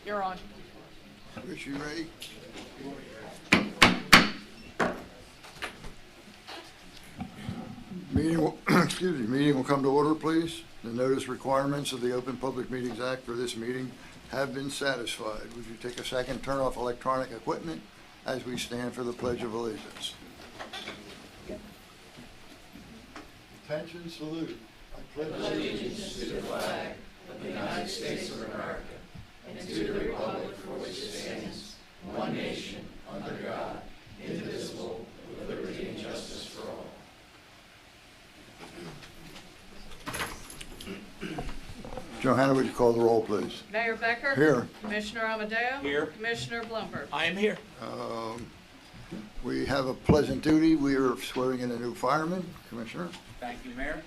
You're on. Rich, you ready? Meeting will, excuse me, meeting will come to order, please. The notice requirements of the Open Public Meetings Act for this meeting have been satisfied. Would you take a second, turn off electronic equipment as we stand for the Pledge of Allegiance? Attention, salute. I pledge allegiance to the flag of the United States of America and to the republic for which it stands, one nation, under God, indivisible, with liberty and justice for all. Johanna, would you call the roll, please? Mayor Becker? Here. Commissioner Amadeo? Here. Commissioner Blumberg? I am here. We have a pleasant duty. We are swearing in a new fireman. Commissioner? Thank you, Mayor.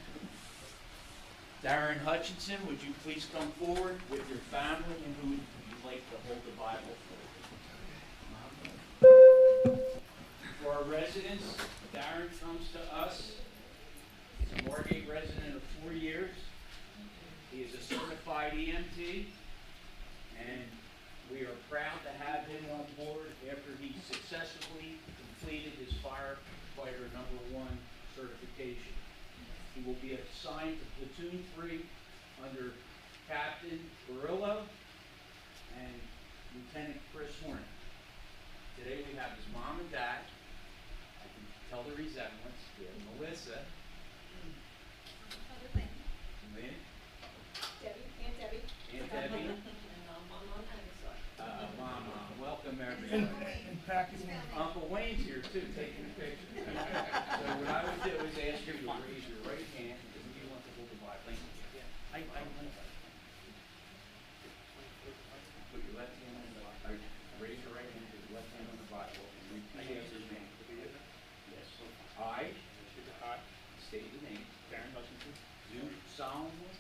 Darren Hutchinson, would you please come forward with your family and who you'd like to hold the Bible for? For our residents, Darren comes to us. He's a Margate resident of 4 years. He is a certified EMT, and we are proud to have him on board after he successfully completed his firefighter #1 certification. He will be assigned to Platoon 3 under Captain Barillo and Lieutenant Chris Hornet. Today we have his mom and dad. I can tell the resemblance. We have Melissa. Lynn. Aunt Debbie. Mama, welcome everybody. Uncle Wayne's here too, taking a picture. So what I would do is ask you to raise your right hand, because you want to hold the Bible. I put your left hand on the Bible. Raise your right hand, put your left hand on the Bible, and repeat after me. Yes. I state the name. Darren Hutchinson, Do solemnly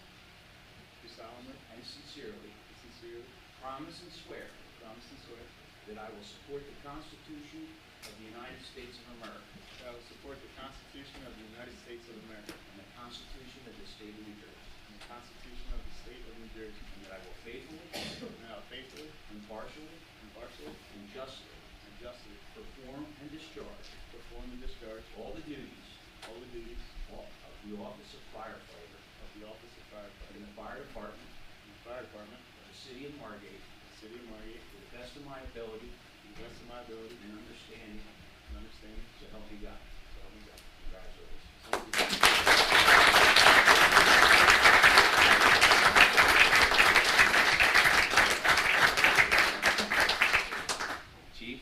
do solemnly and sincerely and sincerely promise and swear promise and swear that I will support the Constitution of the United States of America that I will support the Constitution of the United States of America and the Constitution of the State of New Jersey, and the Constitution of the State of New Jersey, and that I will faithfully, and that I will faithfully, impartially, impartially, and justly and justly perform and discharge perform and discharge all the duties all the duties of the office of firefighter of the office of firefighter in the fire department in the fire department of the city of Margate of the city of Margate to the best of my ability to the best of my ability and understanding, and understanding, so help me God. so help me God. Congratulations. Chief.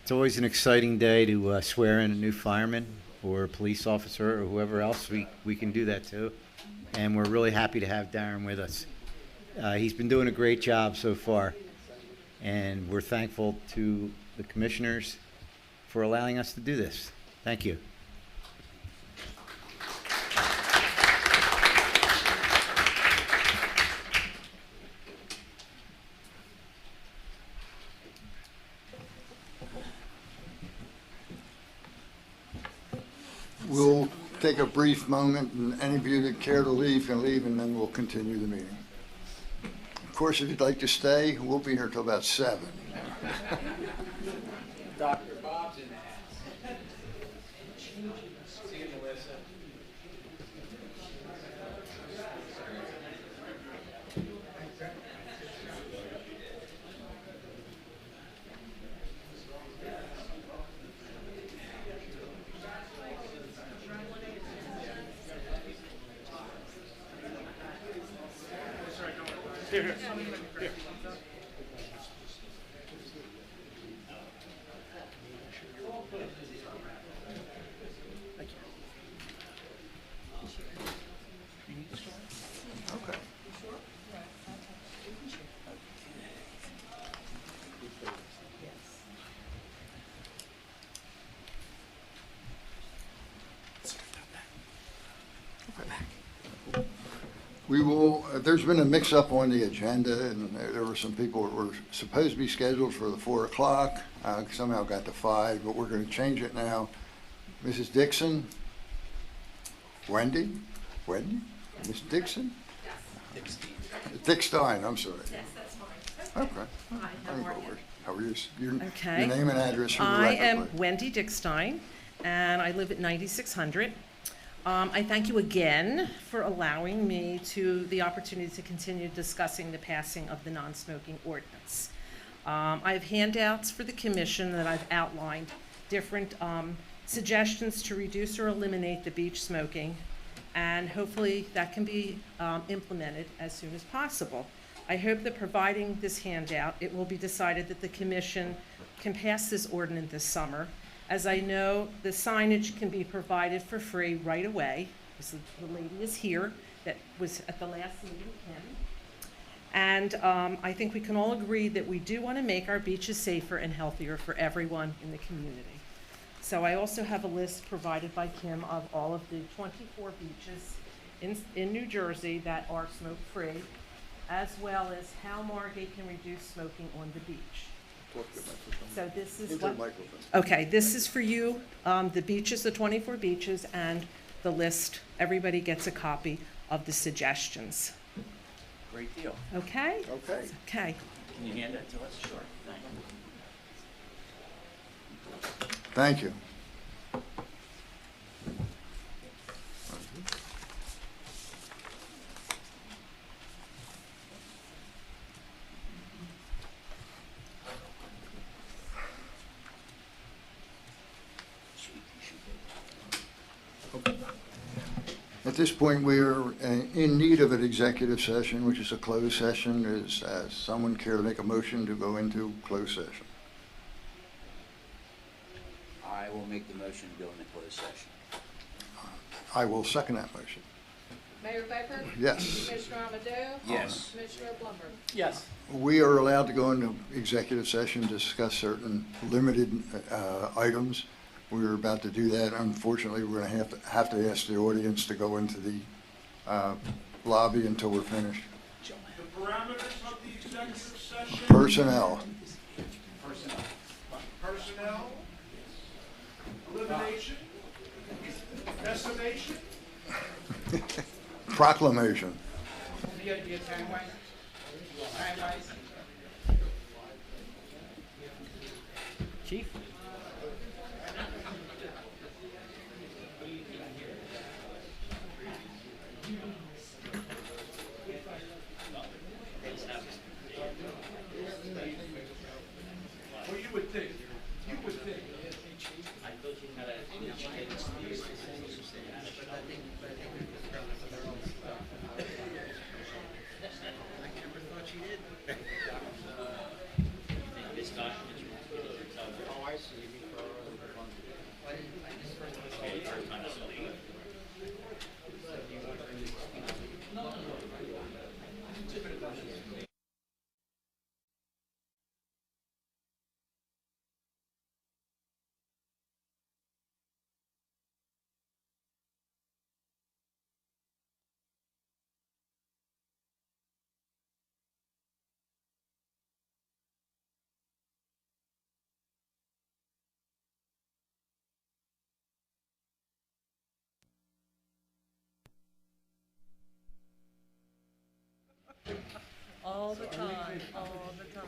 It's always an exciting day to swear in a new fireman or a police officer or whoever else we can do that to. And we're really happy to have Darren with us. He's been doing a great job so far. And we're thankful to the commissioners for allowing us to do this. Thank you. We'll take a brief moment, and any of you that care to leave can leave, and then we'll continue the meeting. Of course, if you'd like to stay, we'll be here till about 7. Dr. Bob's in the house. See you, Melissa. Here. Okay. We will, there's been a mix-up on the agenda, and there were some people that were supposed to be scheduled for the 4 o'clock, somehow got to 5, but we're going to change it now. Mrs. Dixon? Wendy? Miss Dixon? Dick Stein, I'm sorry. Yes, that's fine. Okay. Hi, how are you? How are you? Your Okay. name and address for the I record, am please. Wendy Dickstein, and I live at 9600. I thank you again for allowing me the opportunity to continue discussing the passing of the non-smoking ordinance. I have handouts for the commission that I've outlined different suggestions to reduce or eliminate the beach smoking, and hopefully that can be implemented as soon as possible. I hope that providing this handout, it will be decided that the commission can pass this ordinance this summer. As I know, the signage can be provided for free right away. So the lady is here that was at the last meeting, Kim. And I think we can all agree that we do want to make our beaches safer and healthier for everyone in the community. So I also have a list provided by Kim of all of the 24 beaches in New Jersey that are smoke-free, as well as how Margate can reduce smoking on the beach. So this is what, okay, this is for you, the beaches, the 24 beaches, and the list. Everybody gets a copy of the suggestions. Great deal. Okay? Okay. Okay. Can you hand that to us? Sure. Thank you. At this point, we are in need of an executive session, which is a closed session. Is someone care to make a motion to go into closed session? I will make the motion to go into closed session. I will second that motion. Mayor Becker? Yes. Commissioner Amadeo? Yes. Commissioner Blumberg? Yes. We are allowed to go into executive session to discuss certain limited items. We were about to do that. Unfortunately, we're going to have to ask the audience to go into the lobby until we're finished. The parameters of the executive session. Personnel. Personnel. Elimination. Decimation. Proclamation. Chief? Well, you would think. All the time, all the time.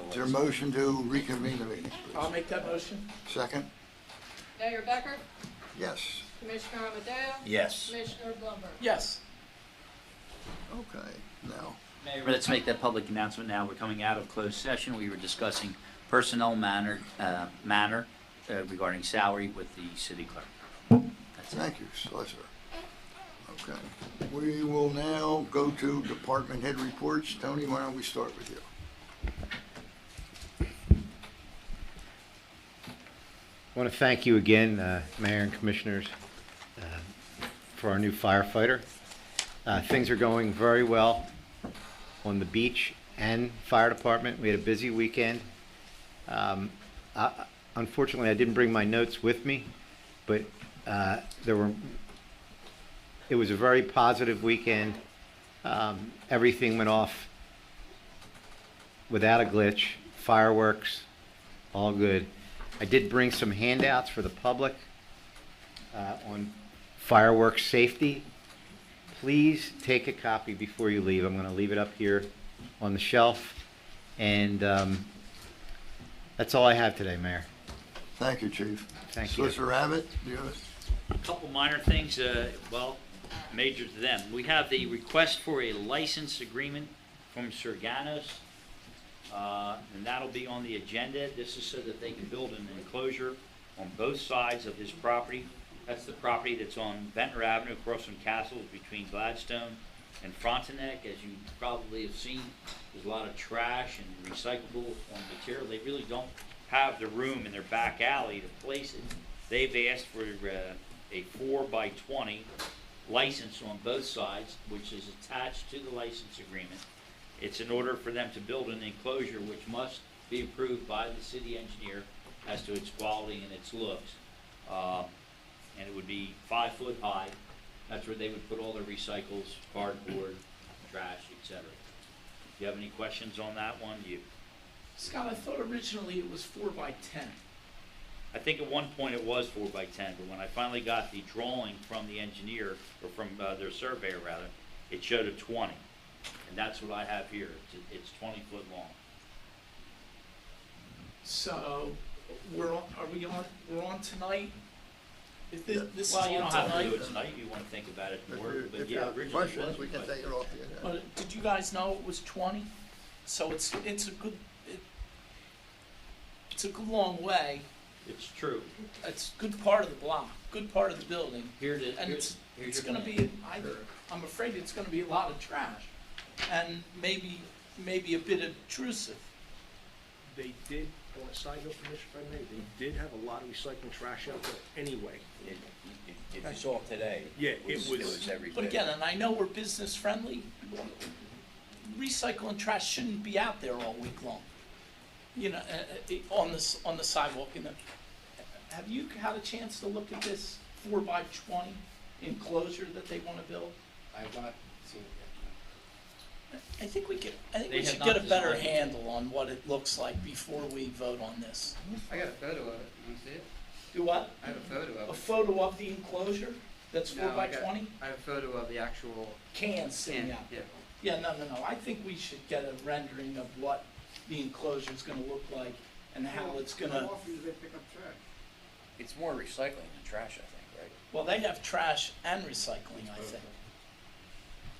Is there a motion to reconvene the meeting? I'll make that motion. Second? Mayor Becker? Yes. Commissioner Amadeo? Yes. Commissioner Blumberg? Yes. Okay, now. Mayor, let's make that public announcement now. We're coming out of closed session. We were discussing personnel matter regarding salary with the city clerk. That's it. Thank you, Solicitor. Okay. We will now go to department head reports. Tony, why don't we start with you? I want to thank you again, Mayor and Commissioners, for our new firefighter. Things are going very well. on the beach and fire department. We had a busy weekend. Unfortunately, I didn't bring my notes with me, but it was a very positive weekend. Everything went off without a glitch. Fireworks, all good. I did bring some handouts for the public on fireworks safety. Please take a copy before you leave. I'm going to leave it up here on the shelf. And that's all I have today, Mayor. Thank you, Chief. Thank you. Solicitor Abbott, do you have A couple minor things, major to them. We have the request for a license agreement from Serganos, and that'll be on the agenda. This is so that they can build an enclosure on both sides of his property. That's the property that's on Ventnor Avenue across from Castles between Gladstone and Frontenac. As you probably have seen, there's a lot of trash and recyclable material. They really don't have the room in their back alley to place it. They've asked for a 4x20 license on both sides, which is attached to the license agreement. It's in order for them to build an enclosure which must be approved by the city engineer as to its quality and its looks. And it would be 5 foot high. That's where they would put all their recycles, cardboard, trash, etc. Do you have any questions on that one? Scott, I thought originally it was 4x10. I think at one point it was 4x10, but when I finally got the drawing from the engineer, or from their surveyor rather, it showed a 20. And that's what I have here. It's 20 foot long. So we're on tonight? If this Well, is you on don't have to tonight? do it tonight. You want to think about it If more. you But yeah, have originally it questions, was we can 4x10. take it off the agenda. But did you guys know it was 20? So it's a good long way. It's true. It's a good part of the block, good part of the building. Here it is. And Here's it's your going to plan. be, I'm afraid it's going to be a lot of trash and maybe a bit obtrusive. They did, on a side note, Commissioner, if I may, they did have a lot of recycling trash out there anyway. If you saw today. Yeah, it was every But again, and I know we're business friendly, recycling trash shouldn't be out there all week long. You know, on the sidewalk. Have you had a chance to look at this 4x20 enclosure that they want to build? I have not seen it yet. I think we They have should not get a better designed it. handle on what it looks like before we vote on this. I got a photo of it. You want to see it? Do what? I have a photo of A it. photo of the enclosure that's No, 4x20? I have a photo of the actual Cans sitting can. out. Yeah. Yeah, no. I think we should get a rendering of what the enclosure is going to look like and how it's going to. often do they pick up trash? It's more recycling than trash, I think, right? Well, they have trash and recycling, I think,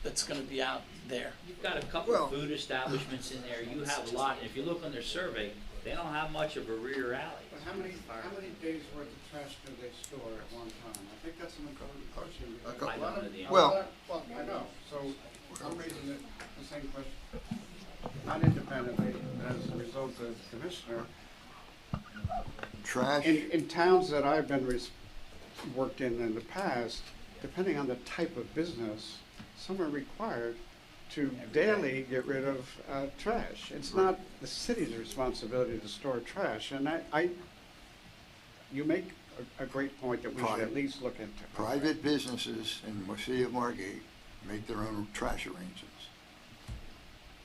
that's going to be out there. You've got a couple Well- of food establishments in there. You have a lot. If you look on their survey, they don't have much of a rear alley. But how many days worth of trash do they store at one time? I think that's an important question. A couple- I don't know the answer. Well- Well, I know, so I'm raising the same question. Not independently, as a result of Commissioner. Trash, In towns that I've been worked in the past, depending on the type of business, some are required to daily get rid of trash. It's not the city's responsibility to store trash, and you make a great point that we should at least look into. private businesses in the city of Margate make their own trash arrangements.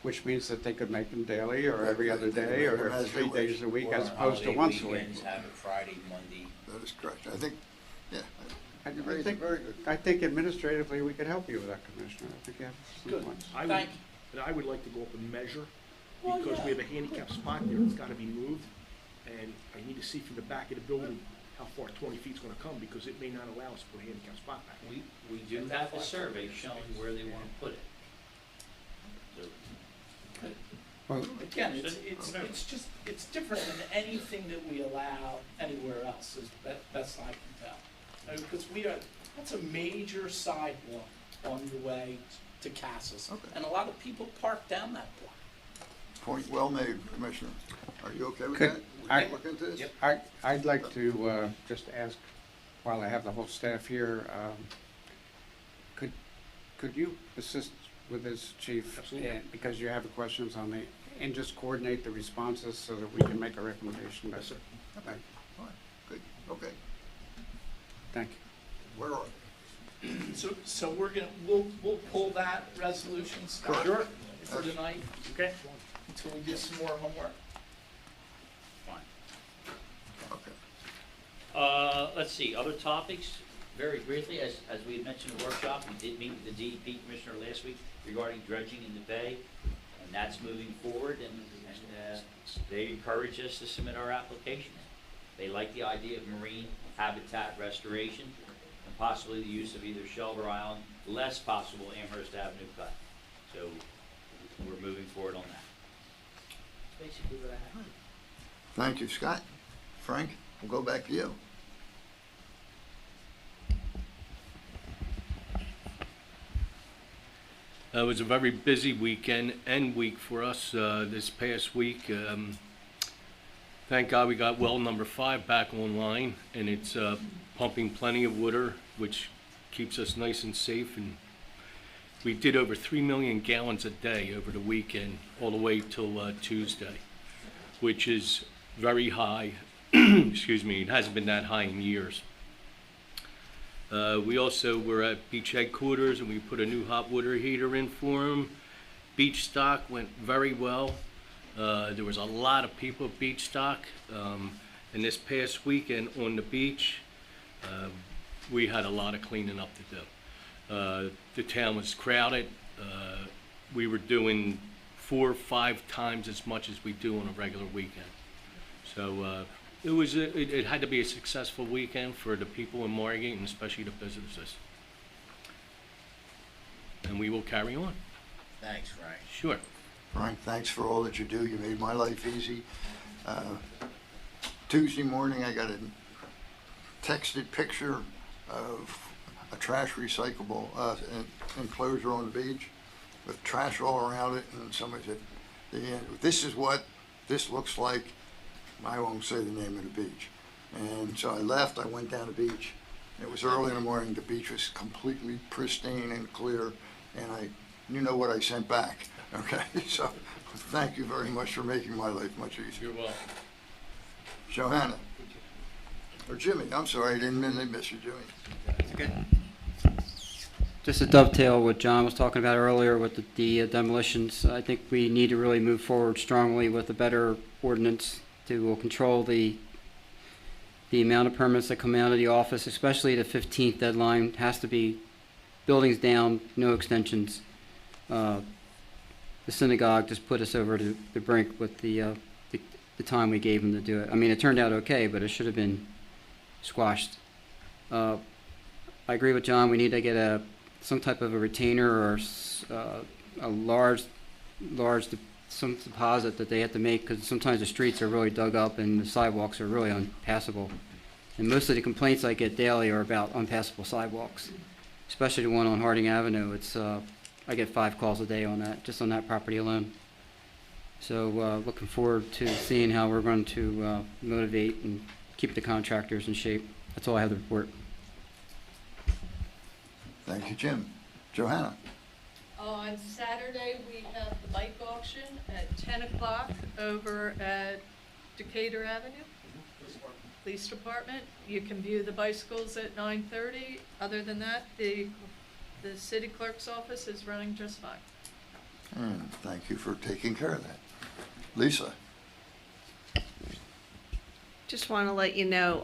Which means that they could make them daily, or every other day, or 3 days a week, as opposed to once a week. Have it Friday, Monday. That is correct. I think, yeah. I You raised a think, very good. I think administratively, we could help you with that, Commissioner. I think you have some Good. points. Thank you. And I would like to go up and measure, Well, because yeah. we have a handicap spot there, it's gotta be moved. And I need to see from the back of the building how far 20 feet's gonna come, because it may not allow us to put a handicap spot back. We do have a survey showing where they want to put it. So, Well, Again, it's different than anything that we allow anywhere else, as best I can tell. Because that's a major sidewalk on your way to Cassis. Okay. And a lot of people park down that block. Point well made, Commissioner. Are you okay with Could that? We I- can look into this? I'd like to just ask, while I have the whole staff here, could you assist with this, Chief. Absolutely. Because you have questions on the, and just coordinate the responses so that we can make a recommendation. Yes, sir. Okay, fine, good, okay. Thank you. Where are So we'll pull that resolution, Scott, Sure. for tonight, Okay. until we do some more homework. Fine. they? Okay. Let's see, other topics, very briefly, as we had mentioned in the workshop, we did meet with the DEP Commissioner last week regarding dredging in the bay, and that's moving forward, and they encourage us to submit our application. They like the idea of marine habitat restoration, and possibly the use of either Shelter Island, less possible Amherst Avenue cut. So, we're moving forward on that. That's basically what I have. Thank you, Scott. Frank, we'll go back to you. It was a very busy weekend and week for us this past week. Thank God we got well number 5 back online, and it's pumping plenty of water, which keeps us nice and safe. And we did over 3 million gallons a day over the weekend, all the way till Tuesday, which is very high. Excuse me, it hasn't been that high in years. We also were at beach headquarters, and we put a new hot water heater in for them. Beach stock went very well. There was a lot of people at beach stock. And this past weekend on the beach, we had a lot of cleaning up to do. The town was crowded. We were doing 4 or 5 times as much as we do on a regular weekend. So it had to be a successful weekend for the people in Margate, and especially the businesses. And we will carry on. Thanks, Frank. Sure. Frank, thanks for all that you do. You made my life easy. Tuesday morning, I got a texted picture of a trash recyclable enclosure on the beach with trash all around it, and somebody said, "This is what this looks like." I won't say the name of the beach. And so I left, I went down the beach. It was early in the morning, the beach was completely pristine and clear, and you know what I sent back, okay? So thank you very much for making my life much easier. You're welcome. Johanna, or Jimmy, I'm sorry, I didn't mean to miss you, Jimmy. Okay. Just to dovetail what John was talking about earlier with the demolitions, I think we need to really move forward strongly with a better ordinance to control the amount of permits that come out of the office, especially the 15th deadline. Has to be buildings down, no extensions. The synagogue just put us over to the brink with the time we gave them to do it. I mean, it turned out okay, but it should have been squashed. I agree with John. We need to get some type of a retainer or a large some deposit that they have to make, because sometimes the streets are really dug up and the sidewalks are really unpassable. And most of the complaints I get daily are about unpassable sidewalks, especially the one on Harding Avenue. It's I get 5 calls a day on that, just on that property alone. So looking forward to seeing how we're going to motivate and keep the contractors in shape. That's all I have to report. Thank you, Jim. Johanna. On Saturday, we have the bike auction at 10 o'clock over at Decatur Avenue, Police Department. You can view the bicycles at 9:30. Other than that, the city clerk's office is running just fine. And thank you for taking care of that. Lisa. Just want to let you know,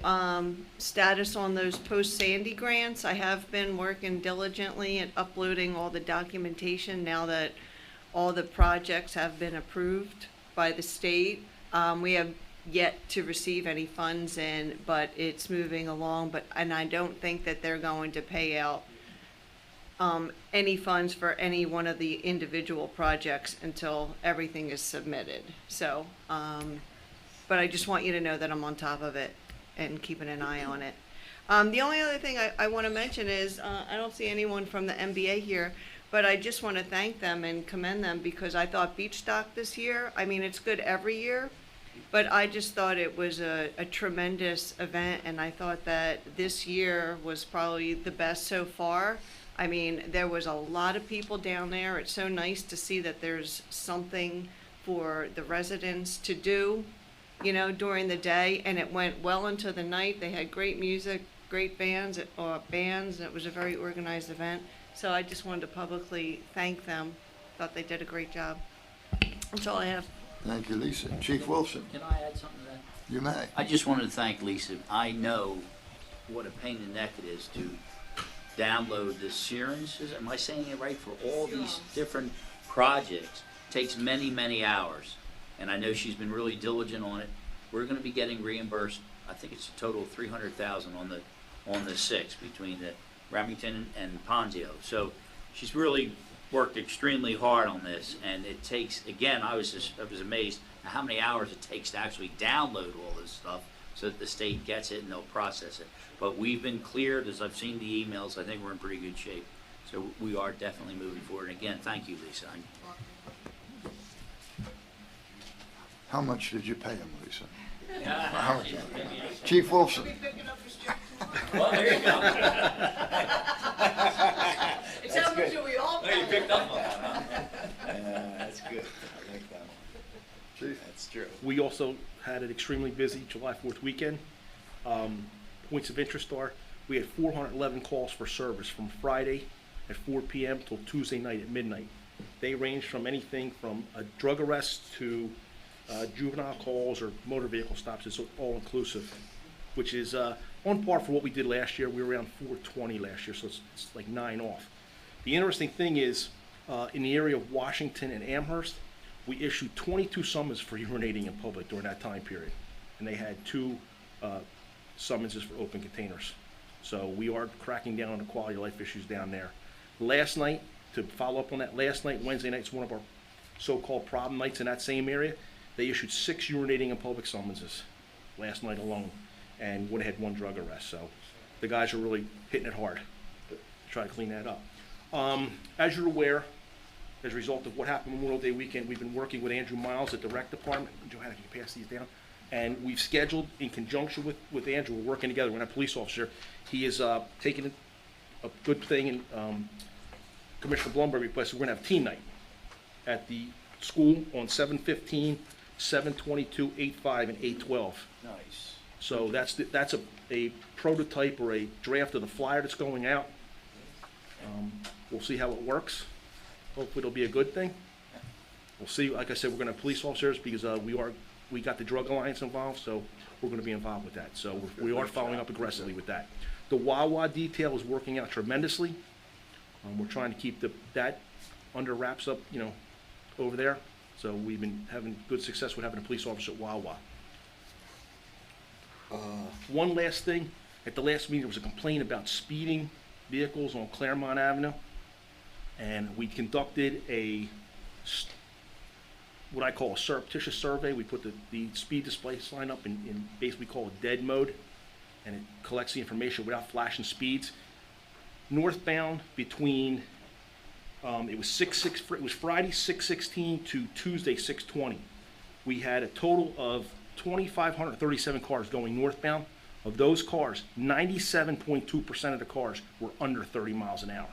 status on those post-Sandy grants. I have been working diligently at uploading all the documentation now that all the projects have been approved by the state. We have yet to receive any funds in, but it's moving along. And I don't think that they're going to pay out any funds for any one of the individual projects until everything is submitted. So, but I just want you to know that I'm on top of it and keeping an eye on it. The only other thing I want to mention is, I don't see anyone from the MBA here, but I just want to thank them and commend them, because I thought Beach Stock this year, I mean, it's good every year, but I just thought it was a tremendous event, and I thought that this year was probably the best so far. I mean, there was a lot of people down there. It's so nice to see that there's something for the residents to do, you know, during the day, and it went well into the night. They had great music, great bands, and it was a very organized event. So I just wanted to publicly thank them. Thought they did a great job. That's all I have. Thank you, Lisa. Chief Wilson, Can I add something to that? you may. I just wanted to thank Lisa. I know what a pain in the neck it is to download the Sirens. Am I saying it right? For all these different projects. It takes many, many hours. And I know she's been really diligent on it. We're going to be getting reimbursed. I think it's a total of $300,000 on the 6 between the Remington and Ponzio. So she's really worked extremely hard on this, and it takes, again, I was amazed at how many hours it takes to actually download all this stuff so that the state gets it and they'll process it. But we've been cleared, as I've seen the emails. I think we're in pretty good shape. So we are definitely moving forward. And again, thank you, Lisa. How much did you pay him, Lisa? How much? Chief Wilson. Well, there you go. It's how much do we all Oh, you picked up on that, huh? That's good. I like that one. Chief. That's true. We also had an extremely busy July 4th weekend. Points of interest are, we had 411 calls for service from Friday at 4 p.m. till Tuesday night at midnight. They ranged from anything from a drug arrest to juvenile calls or motor vehicle stops. It's all inclusive, which is on par for what we did last year. We were around 420 last year, so it's like 9 off. The interesting thing is, in the area of Washington and Amherst, we issued 22 summons for urinating in public during that time period, and they had 2 summonses for open containers. So we are cracking down on the quality of life issues down there. Last night, to follow up on that, Wednesday night's one of our so-called problem nights in that same area. They issued 6 urinating in public summonses last night alone, and would have had 1 drug arrest. So the guys are really hitting it hard to try to clean that up. As you're aware, as a result of what happened Memorial Day weekend, we've been working with Andrew Miles at the rec department. Johanna, can you pass these down? And we've scheduled, in conjunction with Andrew, we're working together. We're not a police officer. He is taking a good thing, and Commissioner Blumberg requested we're going to have team night at the school on 7/15, 7/22, 8/5, and 8/12. Nice. So that's a prototype or a draft of the flyer that's going out. We'll see how it works. Hopefully it'll be a good thing. We'll see. Like I said, we're going to have police officers because we got the Drug Alliance involved, so we're going to be involved with that. So we are following up aggressively with that. The Wawa detail is working out tremendously. We're trying to keep that under wraps up, over there. So we've been having good success with having a police officer at Wawa. One last thing. At the last meeting, there was a complaint about speeding vehicles on Claremont Avenue. And we conducted what I call a surreptitious survey. We put the speed display sign up in basically called dead mode, and it collects the information without flashing speeds. Northbound between it was Friday 6/16 to Tuesday 6/20. We had a total of 2,537 cars going northbound. Of those cars, 97.2% of the cars were under 30 miles an hour.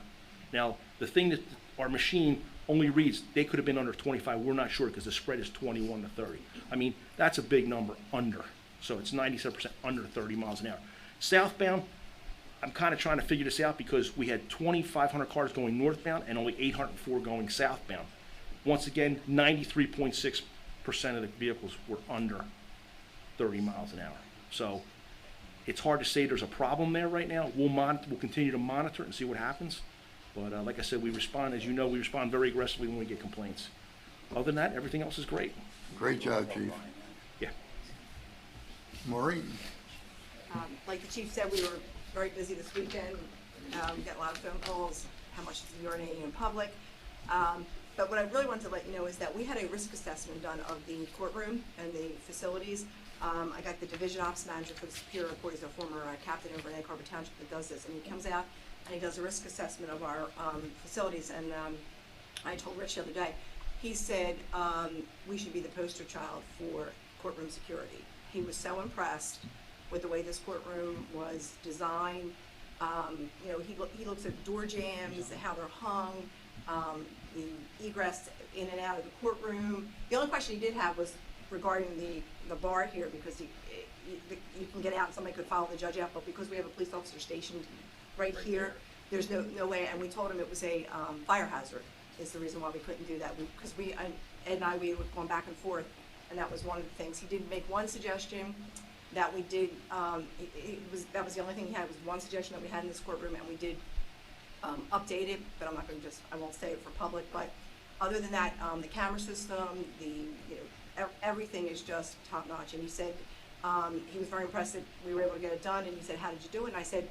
Now, the thing that our machine only reads, they could have been under 25. We're not sure because the spread is 21 to 30. I mean, that's a big number under. So it's 97% under 30 miles an hour. Southbound, I'm kind of trying to figure this out because we had 2,500 cars going northbound and only 804 going southbound. Once again, 93.6% of the vehicles were under 30 miles an hour. So it's hard to say there's a problem there right now. We'll continue to monitor it and see what happens. But like I said, we respond, as you know, we respond very aggressively when we get complaints. Other than that, everything else is great. Great job, Chief. Yeah. Maureen. Like the chief said, we were very busy this weekend. We got a lot of phone calls, how much is urinating in public. But what I really wanted to let you know is that we had a risk assessment done of the courtroom and the facilities. I got the division ops manager for the Superior Court. He's a former captain over in Egg Harbor Township that does this, and he comes out and he does a risk assessment of our facilities. And I told Rich the other day, he said we should be the poster child for courtroom security. He was so impressed with the way this courtroom was designed. He looks at door jams, how they're hung, the egress in and out of the courtroom. The only question he did have was regarding the bar here, because you can get out and somebody could follow the judge out, but because we have a police officer stationed right here, there's no way, and we told him it was a fire hazard, is the reason why we couldn't do that. Because Ed and I, we were going back and forth, and that was one of the things. He did make one suggestion that we did, that was the only thing he had, was one suggestion that we had in this courtroom, and we did update it, but I'm not gonna I won't say it for public, but other than that, the camera system, everything is just top notch. And he said, he was very impressed that we were able to get it done, and he said, how did you do it? And I said,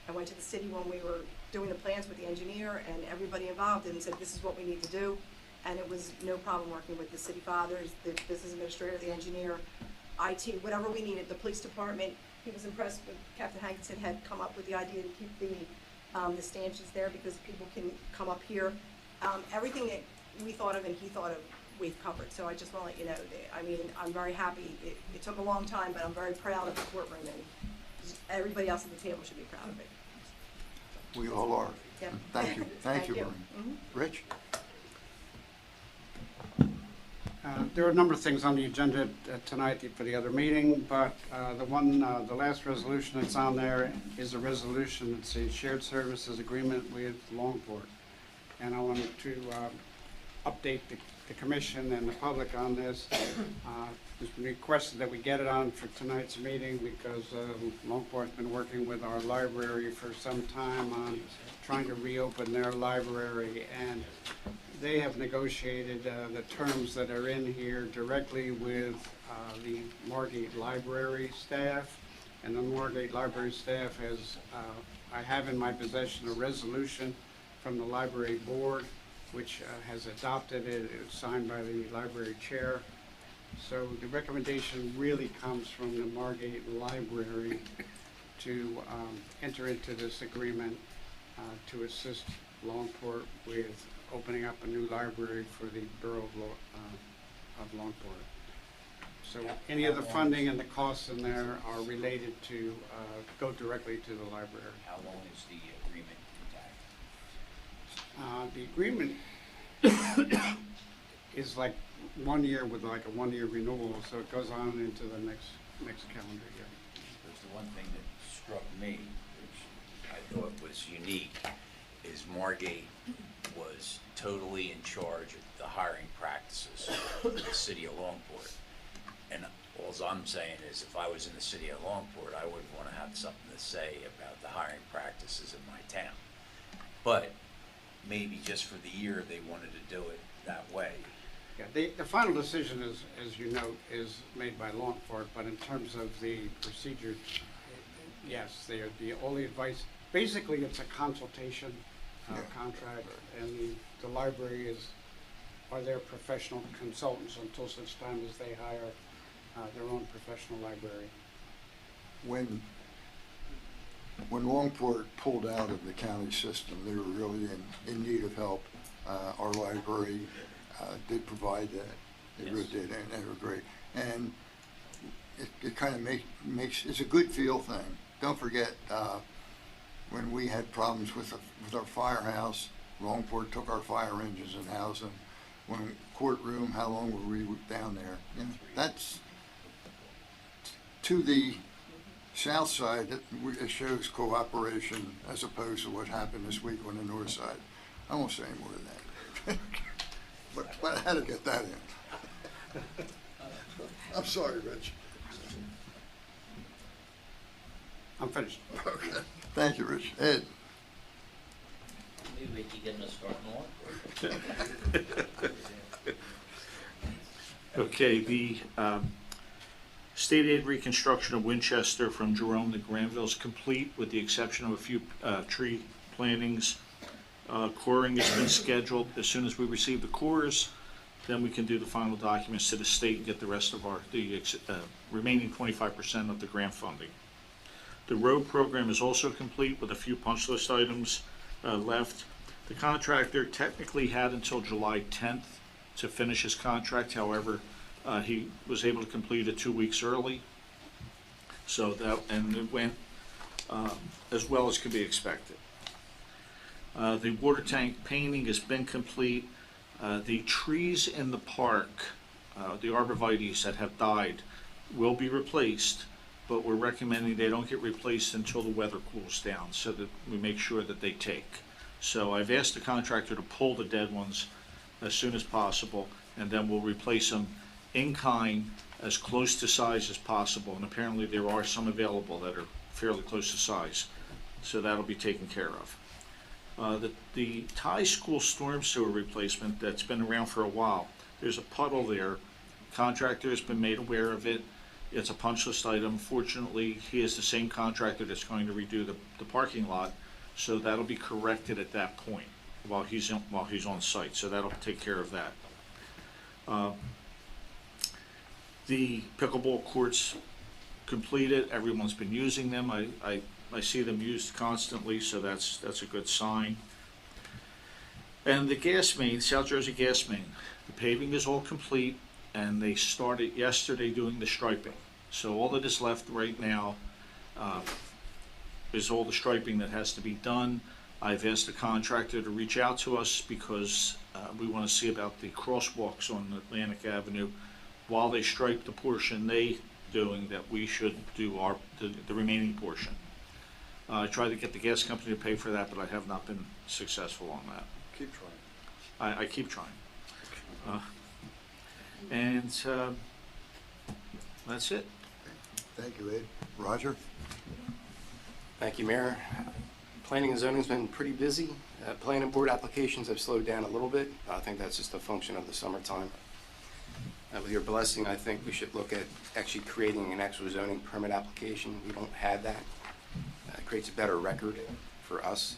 I went to the city when we were doing the plans with the engineer and everybody involved, and said, this is what we need to do. And it was no problem working with the city fathers, the business administrator, the engineer, IT, whatever we needed, the police department. He was impressed with Captain Hankinson had come up with the idea to keep the stanchions there, because people can come up here. Everything that we thought of and he thought of, we've covered. So I just want to let you know that, I mean, I'm very happy. It took a long time, but I'm very proud of the courtroom, and everybody else at the table should be proud of it. We all are. Yeah. Thank you. Thank you, Maureen. Mhm. Rich? There are a number of things on the agenda tonight for the other meeting, but the last resolution that's on there is a resolution. It's a shared services agreement with Longport. And I wanted to update the commission and the public on this. It's been requested that we get it on for tonight's meeting, because Longport's been working with our library for some time on trying to reopen their library, and they have negotiated the terms that are in here directly with the Margate library staff. And the Margate library staff has, I have in my possession a resolution from the library board, which has adopted it. It's signed by the library chair. So the recommendation really comes from the Margate library to enter into this agreement to assist Longport with opening up a new library for the borough of Longport. So any of the funding and the costs in there are related to, go directly to the library. How long is the agreement intact? The agreement is like 1 year with like a 1 year renewal, so it goes on into the next calendar year. Because the one thing that struck me, which I thought was unique, is Margate was totally in charge of the hiring practices of the city of Longport. And all I'm saying is, if I was in the city of Longport, I would want to have something to say about the hiring practices in my town. But maybe just for the year, they wanted to do it that way. Yeah, the final decision is, as you note, is made by Longport, but in terms of the procedure, yes, they are the only advice. Basically, it's a consultation contract, and the library are their professional consultants until such time as they hire their own professional library. When Longport pulled out of the county system, they were really in need of help. Our library did provide that. They really did, and they were great. And it kind of makes it's a good feel thing. Don't forget, when we had problems with our firehouse, Longport took our fire engines and housed them. When courtroom, how long were we down there? You know, that's to the south side. It shows cooperation as opposed to what happened this week on the north side. I won't say any more than that. but I had to get that in. I'm sorry, Rich. I'm finished. Okay. Thank you, Rich. Ed. Maybe we can get them to start more. Okay, the state aid reconstruction of Winchester from Jerome to Granville is complete, with the exception of a few tree plantings. Coring has been scheduled. As soon as we receive the cores, then we can do the final documents to the state and get the rest of the remaining 25% of the grant funding. The road program is also complete, with a few punch list items left. The contractor technically had until July 10th to finish his contract. However, he was able to complete it 2 weeks early. So that, and it went as well as can be expected. The water tank painting has been complete. The trees in the park, the arborvitaes that have died, will be replaced, but we're recommending they don't get replaced until the weather cools down so that we make sure that they take. So I've asked the contractor to pull the dead ones as soon as possible, and then we'll replace them in kind as close to size as possible. And apparently there are some available that are fairly close to size, so that'll be taken care of. The Thai School storm sewer replacement that's been around for a while, there's a puddle there. Contractor has been made aware of it. It's a punch list item. Fortunately, he is the same contractor that's going to redo the parking lot, so that'll be corrected at that point while he's on site. So that'll take care of that. The pickleball courts completed. Everyone's been using them. I see them used constantly, so that's a good sign. And the gas main, South Jersey gas main, the paving is all complete, and they started yesterday doing the striping. So all that is left right now is all the striping that has to be done. I've asked the contractor to reach out to us because we want to see about the crosswalks on Atlantic Avenue. While they stripe the portion they doing, that we should do the remaining portion. I tried to get the gas company to pay for that, but I have not been successful on that. Keep trying. I keep trying. And that's it. Thank you, Ed. Roger? Thank you, Mayor. Planning and zoning's been pretty busy. Planning board applications have slowed down a little bit. I think that's just a function of the summertime. With your blessing, I think we should look at actually creating an actual zoning permit application. We don't have that. It creates a better record for us.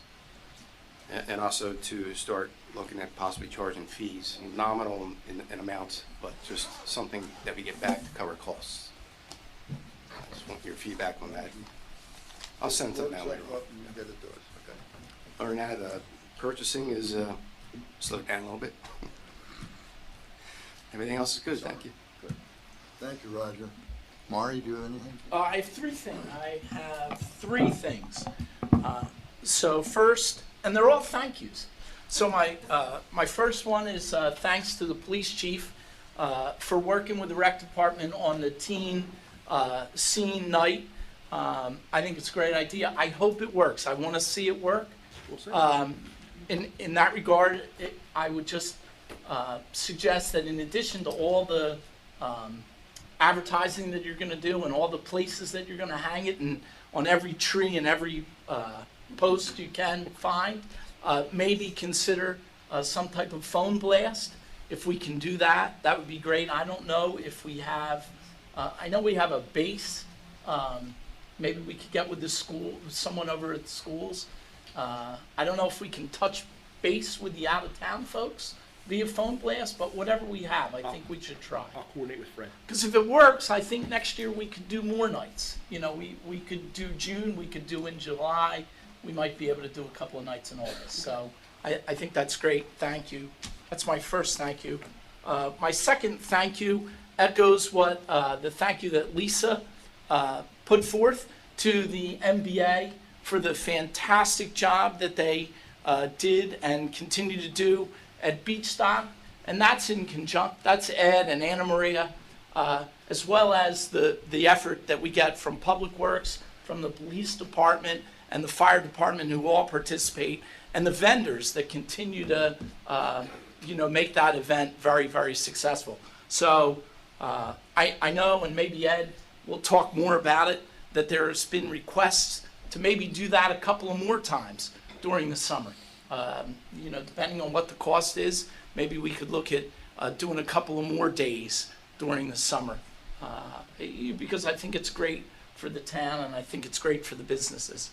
And also to start looking at possibly charging fees, nominal in amounts, but just something that we get back to cover costs. I just want your feedback on that. I'll send something out later. Get it to us, okay. Other than that, purchasing is slowed down a little bit. Everything else is good, thank you. Good. Thank you, Roger. Mari, do you have anything? I have three things. So first, and they're all thank yous. So my first one is thanks to the police chief for working with the rec department on the teen scene night. I think it's a great idea. I hope it works. I want to see it work. In that regard, I would just suggest that in addition to all the advertising that you're going to do and all the places that you're going to hang it and on every tree and every post you can find, maybe consider some type of phone blast. If we can do that, that would be great. I don't know if we have, I know we have a base. Maybe we could get with the school, someone over at the schools. I don't know if we can touch base with the out-of-town folks via phone blast, but whatever we have, I think we should try. I'll coordinate with Fred. Because if it works, I think next year we could do more nights. You know, we could do June, we could do in July. We might be able to do a couple of nights in August. So I think that's great. Thank you. That's my first thank you. My second thank you echoes what the thank you that Lisa put forth to the MBA for the fantastic job that they did and continue to do at Beach Stock, and that's in conjunction, that's Ed and Anna Maria, as well as the effort that we get from Public Works, from the police department, and the fire department who all participate, and the vendors that continue to make that event very, very successful. So I know, and maybe Ed will talk more about it, that there's been requests to maybe do that a couple of more times during the summer. Depending on what the cost is, maybe we could look at doing a couple of more days during the summer. Because I think it's great for the town and I think it's great for the businesses.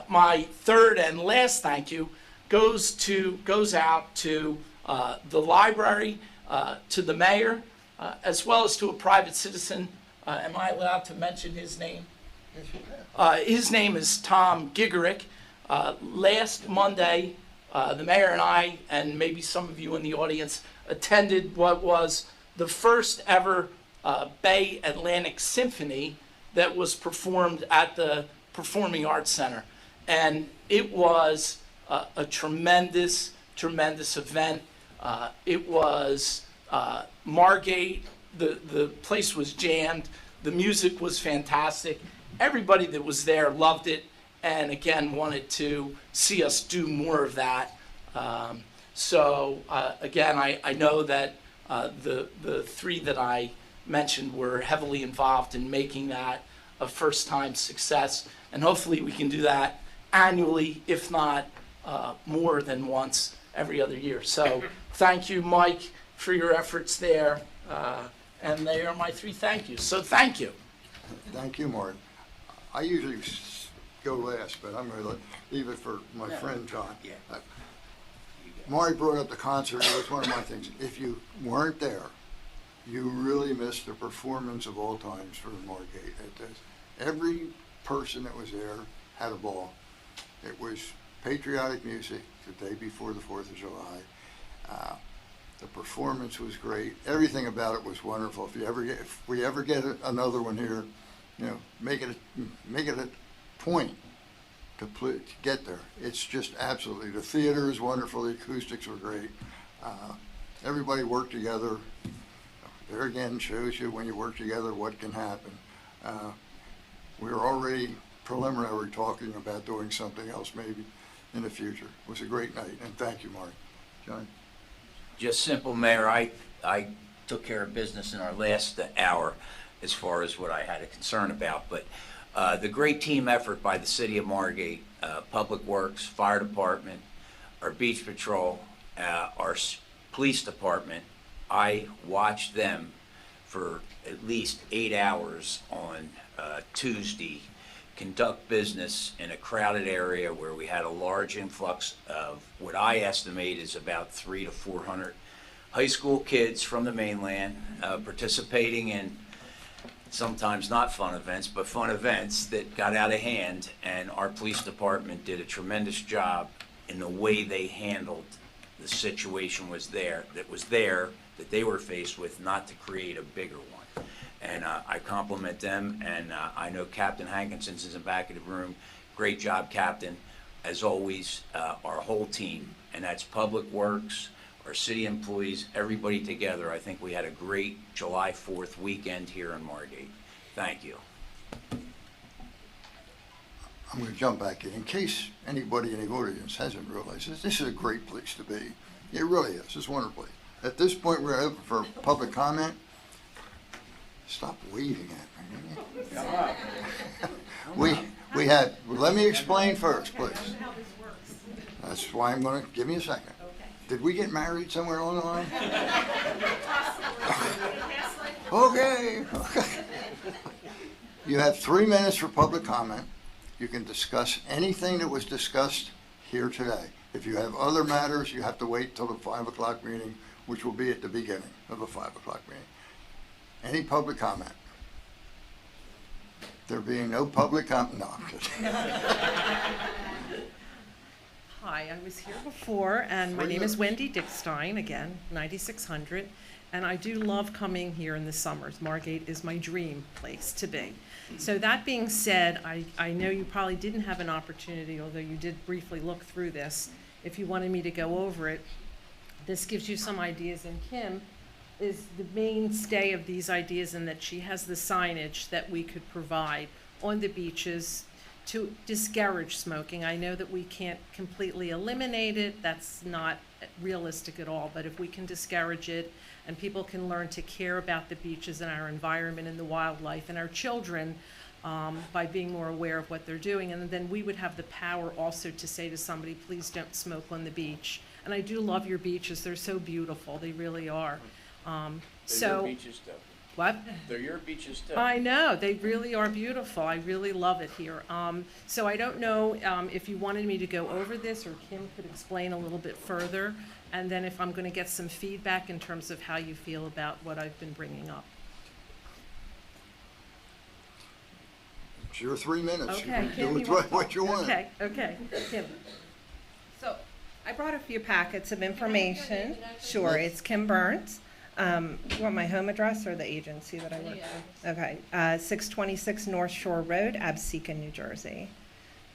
My third and last thank you goes out to the library, to the mayor, as well as to a private citizen. Am I allowed to mention his name? Yes, you can. His name is Tom Gigerick. Last Monday, the mayor and I, and maybe some of you in the audience, attended what was the first ever Bay Atlantic Symphony that was performed at the Performing Arts Center. And it was a tremendous, tremendous event. It was Margate, the place was jammed, the music was fantastic. Everybody that was there loved it, and again, wanted to see us do more of that. Again, I know that the three that I mentioned were heavily involved in making that a first-time success, and hopefully we can do that annually, if not more than once every other year. So thank you, Mike, for your efforts there, and they are my three thank yous. So thank you. Thank you, Mark. I usually go last, but I'm going to leave it for my friend John. Mark brought up the concert. It was one of my things. If you weren't there, you really missed the performance of all times for Margate. Every person that was there had a ball. It was patriotic music the day before the 4th of July. The performance was great. Everything about it was wonderful. If we ever get another one here, make it a point to get there. It's just absolutely. The theater is wonderful. The acoustics were great. Everybody worked together. There again shows you when you work together what can happen. We were already preliminary talking about doing something else maybe in the future. It was a great night, and thank you, Mark. John? Just simple, Mayor. I took care of business in our last hour as far as what I had a concern about, but the great team effort by the City of Margate, Public Works, Fire Department, our Beach Patrol, our Police Department, I watched them for at least 8 hours on Tuesday conduct business in a crowded area where we had a large influx of what I estimate is about 300 to 400 high school kids from the mainland participating in sometimes not fun events, but fun events that got out of hand, and our police department did a tremendous job in the way they handled the situation that they were faced with, not to create a bigger one. And I compliment them, and I know Captain Hankinson's in the back of the room. Great job, Captain. As always, our whole team, and that's Public Works, our city employees, everybody together. I think we had a great July 4th weekend here in Margate. Thank you. I'm going to jump back in case anybody in the audience hasn't realized this is a great place to be. It really is. It's a wonderful place. At this point, we're open for public comment. Stop waving at me. We had, let me explain first, please. That's why I'm going to, give me a second. Did we get married somewhere along the line? Okay. You have 3 minutes for public comment. You can discuss anything that was discussed here today. If you have other matters, you have to wait till the 5 o'clock meeting, which will be at the beginning of the 5 o'clock meeting. Any public comment? There being no public comment, no, I'm kidding. Hi, I was here before, and my name is Wendy Dickstein, again, 9600, and I do love coming here in the summers. Margate is my dream place to be. So that being said, I know you probably didn't have an opportunity, although you did briefly look through this. If you wanted me to go over it, this gives you some ideas, and Kim is the mainstay of these ideas in that she has the signage that we could provide on the beaches to discourage smoking. I know that we can't completely eliminate it, that's not realistic at all, but if we can discourage it and people can learn to care about the beaches and our environment and the wildlife and our children by being more aware of what they're doing, and then we would have the power also to say to somebody, please don't smoke on the beach. And I do love your beaches, they're so beautiful, they really are. They're your beaches too. What? They're your beaches too. I know, they really are beautiful. I really love it here. So I don't know if you wanted me to go over this or Kim could explain a little bit further, and then if I'm going to get some feedback in terms of how you feel about what I've been bringing up. It's your 3 minutes. Okay, You Kim, can do what you want. Okay, Kim. So I brought a few packets of information. Sure, it's Kim Burns. You want my home address or the agency that I work for? Okay, 626 North Shore Road, Absecon, New Jersey.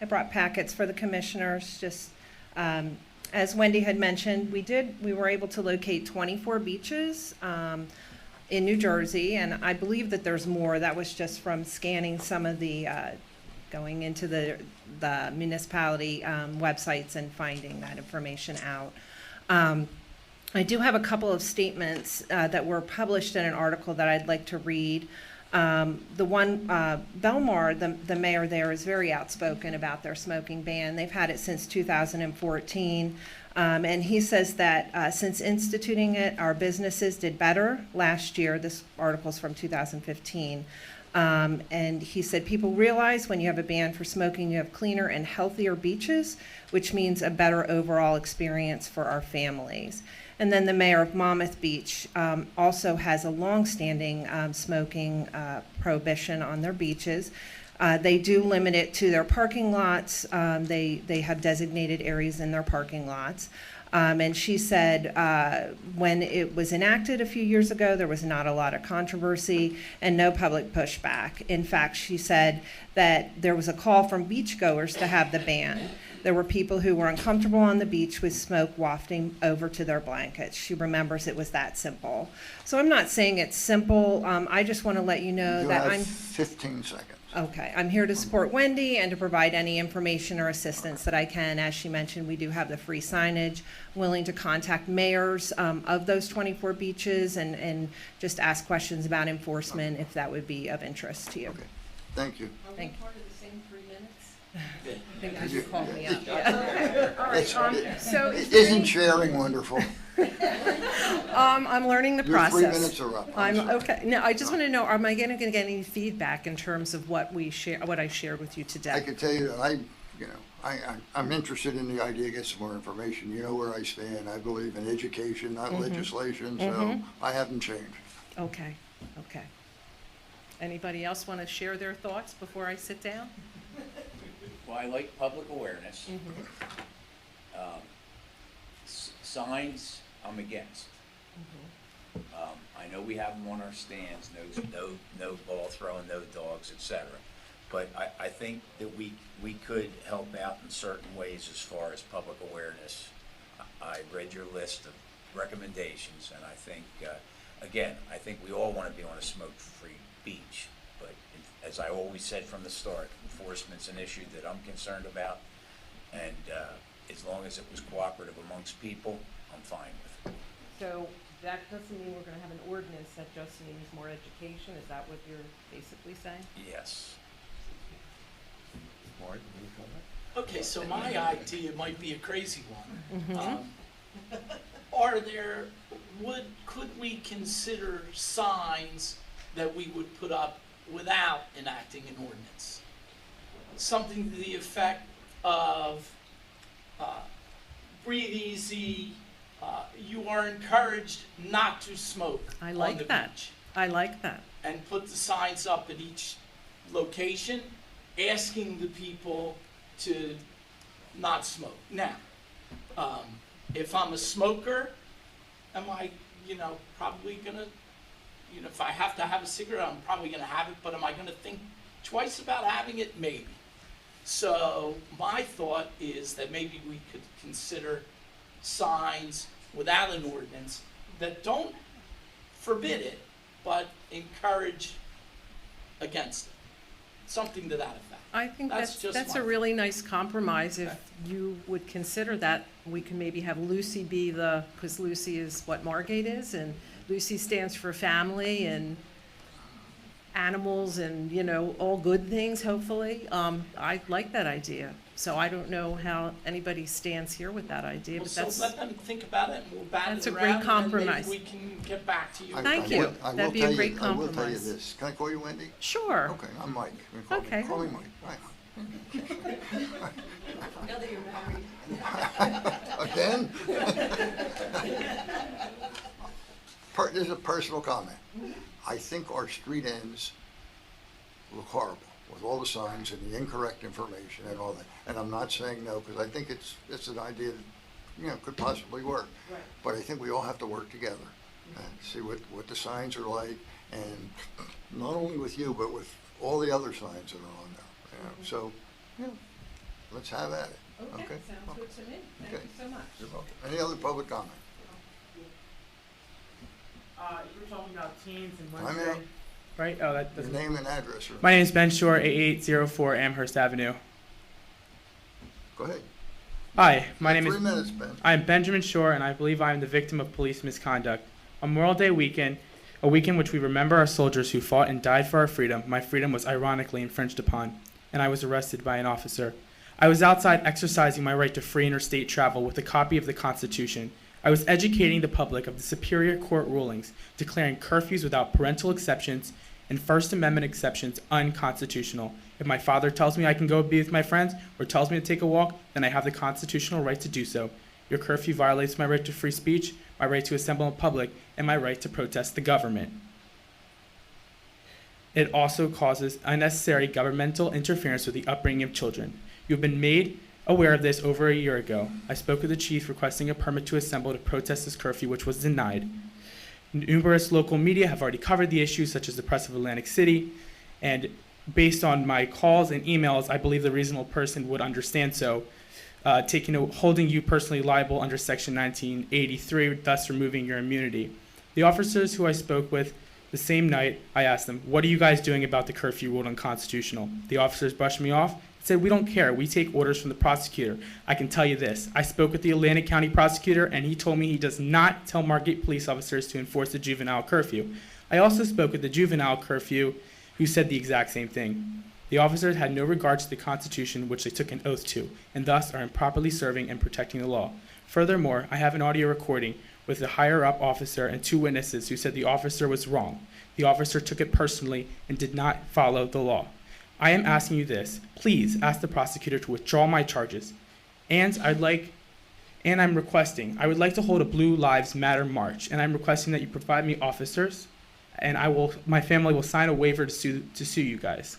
I brought packets for the commissioners, just, as Wendy had mentioned, we were able to locate 24 beaches, in New Jersey, and I believe that there's more. That was just from scanning some of the, going into the municipality, websites and finding that information out. I do have a couple of statements that were published in an article that I'd like to read. The one, Belmar, the mayor there, is very outspoken about their smoking ban. They've had it since 2014. And he says that since instituting it, our businesses did better last year. This article's from 2015. And he said, people realize when you have a ban for smoking, you have cleaner and healthier beaches, which means a better overall experience for our families. And then the mayor of Monmouth Beach also has a long-standing smoking prohibition on their beaches. They do limit it to their parking lots. They have designated areas in their parking lots. And she said when it was enacted a few years ago, there was not a lot of controversy and no public pushback. In fact, she said that there was a call from beachgoers to have the ban. There were people who were uncomfortable on the beach with smoke wafting over to their blankets. She remembers it was that simple. So I'm not saying it's simple. I just want to let you know You that have I'm... 15 seconds. Okay, I'm here to support Wendy and to provide any information or assistance that I can. As she mentioned, we do have the free signage, willing to contact mayors of those 24 beaches and just ask questions about enforcement if that would be of interest to you. Okay. Thank you. Thank you. Part of the same 3 minutes? Maybe you should call me up. All right, so Isn't sharing wonderful? I'm learning the Your process. 3 minutes are up. I'm sorry. okay. No, I just want to know, am I going to get any feedback in terms of what I shared with you today? I can tell you that I'm interested in the idea, get some more information. You know where I stand. I believe in education, not legislation, so I haven't changed. Okay. Anybody else want to share their thoughts before I sit down? Well, I like public awareness. Signs, I'm against. I know we have them on our stands, no ball throwing, no dogs, etc. But I think that we could help out in certain ways as far as public awareness. I read your list of recommendations, and I think, again, I think we all want to be on a smoke-free beach. But as I always said from the start, enforcement's an issue that I'm concerned about, and as long as it was cooperative amongst people, I'm fine with it. So that doesn't mean we're going to have an ordinance, that just means more education? Is that what you're basically saying? Yes. Okay, so my idea might be a crazy one. Could we consider signs that we would put up without enacting an ordinance? Something to the effect of, breathe easy, you are encouraged not to smoke I on the like that. beach. I like that. And put the signs up at each location, asking the people to not smoke. Now, if I'm a smoker, am I, probably gonna, if I have to have a cigarette, I'm probably gonna have it, but am I gonna think twice about having it? Maybe. So my thought is that maybe we could consider signs without an ordinance that don't forbid it, but encourage against it. Something to that effect. I think That's just that's my a really nice compromise. If you would consider that, we can maybe have Lucy be because Lucy is what Margate is, and Lucy stands for family and animals and, all good things, hopefully. I like that idea. So I don't know how anybody stands here with that idea, but So let them think about it, and we'll bat that's it a around, great and compromise. maybe we can get back to you. Thank you. That'd be a great I will tell you compromise. this. Can I call you Wendy? Sure. Okay, I'm Mike. Okay. Call me Mike. Right. Now that you're married. Again? This is a personal comment. I think our street ends look horrible with all the signs and the incorrect information and all that. And I'm not saying no, because I think it's an idea that, could possibly work. Right. But I think we all have to work together. see what the signs are like, and not only with you, but with all the other signs that are on there. So, yeah, let's have at it. Okay? Sounds good to me. Thank Okay. you so much. You're welcome. Any other public comment? You were talking about teens and I'm Wednesday, out. right? Oh, that Your doesn't. name and address, sir. My name is Ben Shore, 8804 Amherst Avenue. Go ahead. Hi, my name 3 is. minutes, Ben. I'm Benjamin Shore, and I believe I am the victim of police misconduct. On Memorial Day weekend, a weekend which we remember our soldiers who fought and died for our freedom, my freedom was ironically infringed upon, and I was arrested by an officer. I was outside exercising my right to free interstate travel with a copy of the Constitution. I was educating the public of the Superior Court rulings, declaring curfews without parental exceptions and First Amendment exceptions unconstitutional. If my father tells me I can go be with my friends or tells me to take a walk, then I have the constitutional right to do so. Your curfew violates my right to free speech, my right to assemble in public, and my right to protest the government. It also causes unnecessary governmental interference with the upbringing of children. You have been made aware of this over a year ago. I spoke with the chief requesting a permit to assemble to protest this curfew, which was denied. Numerous local media have already covered the issue, such as the Press of Atlantic City, and based on my calls and emails, I believe the reasonable person would understand so, holding you personally liable under Section 1983, thus removing your immunity. The officers who I spoke with the same night, I asked them, what are you guys doing about the curfew ruled unconstitutional? The officers brushed me off, said, we don't care, we take orders from the prosecutor. I can tell you this, I spoke with the Atlantic County prosecutor and he told me he does not tell Margate police officers to enforce the juvenile curfew. I also spoke with the juvenile curfew who said the exact same thing. The officers had no regard to the Constitution, which they took an oath to, and thus are improperly serving and protecting the law. Furthermore, I have an audio recording with a higher-up officer and 2 witnesses who said the officer was wrong. The officer took it personally and did not follow the law. I am asking you this, please ask the prosecutor to withdraw my charges. And I would like to hold a Blue Lives Matter march, and I'm requesting that you provide me officers, and my family will sign a waiver to sue you guys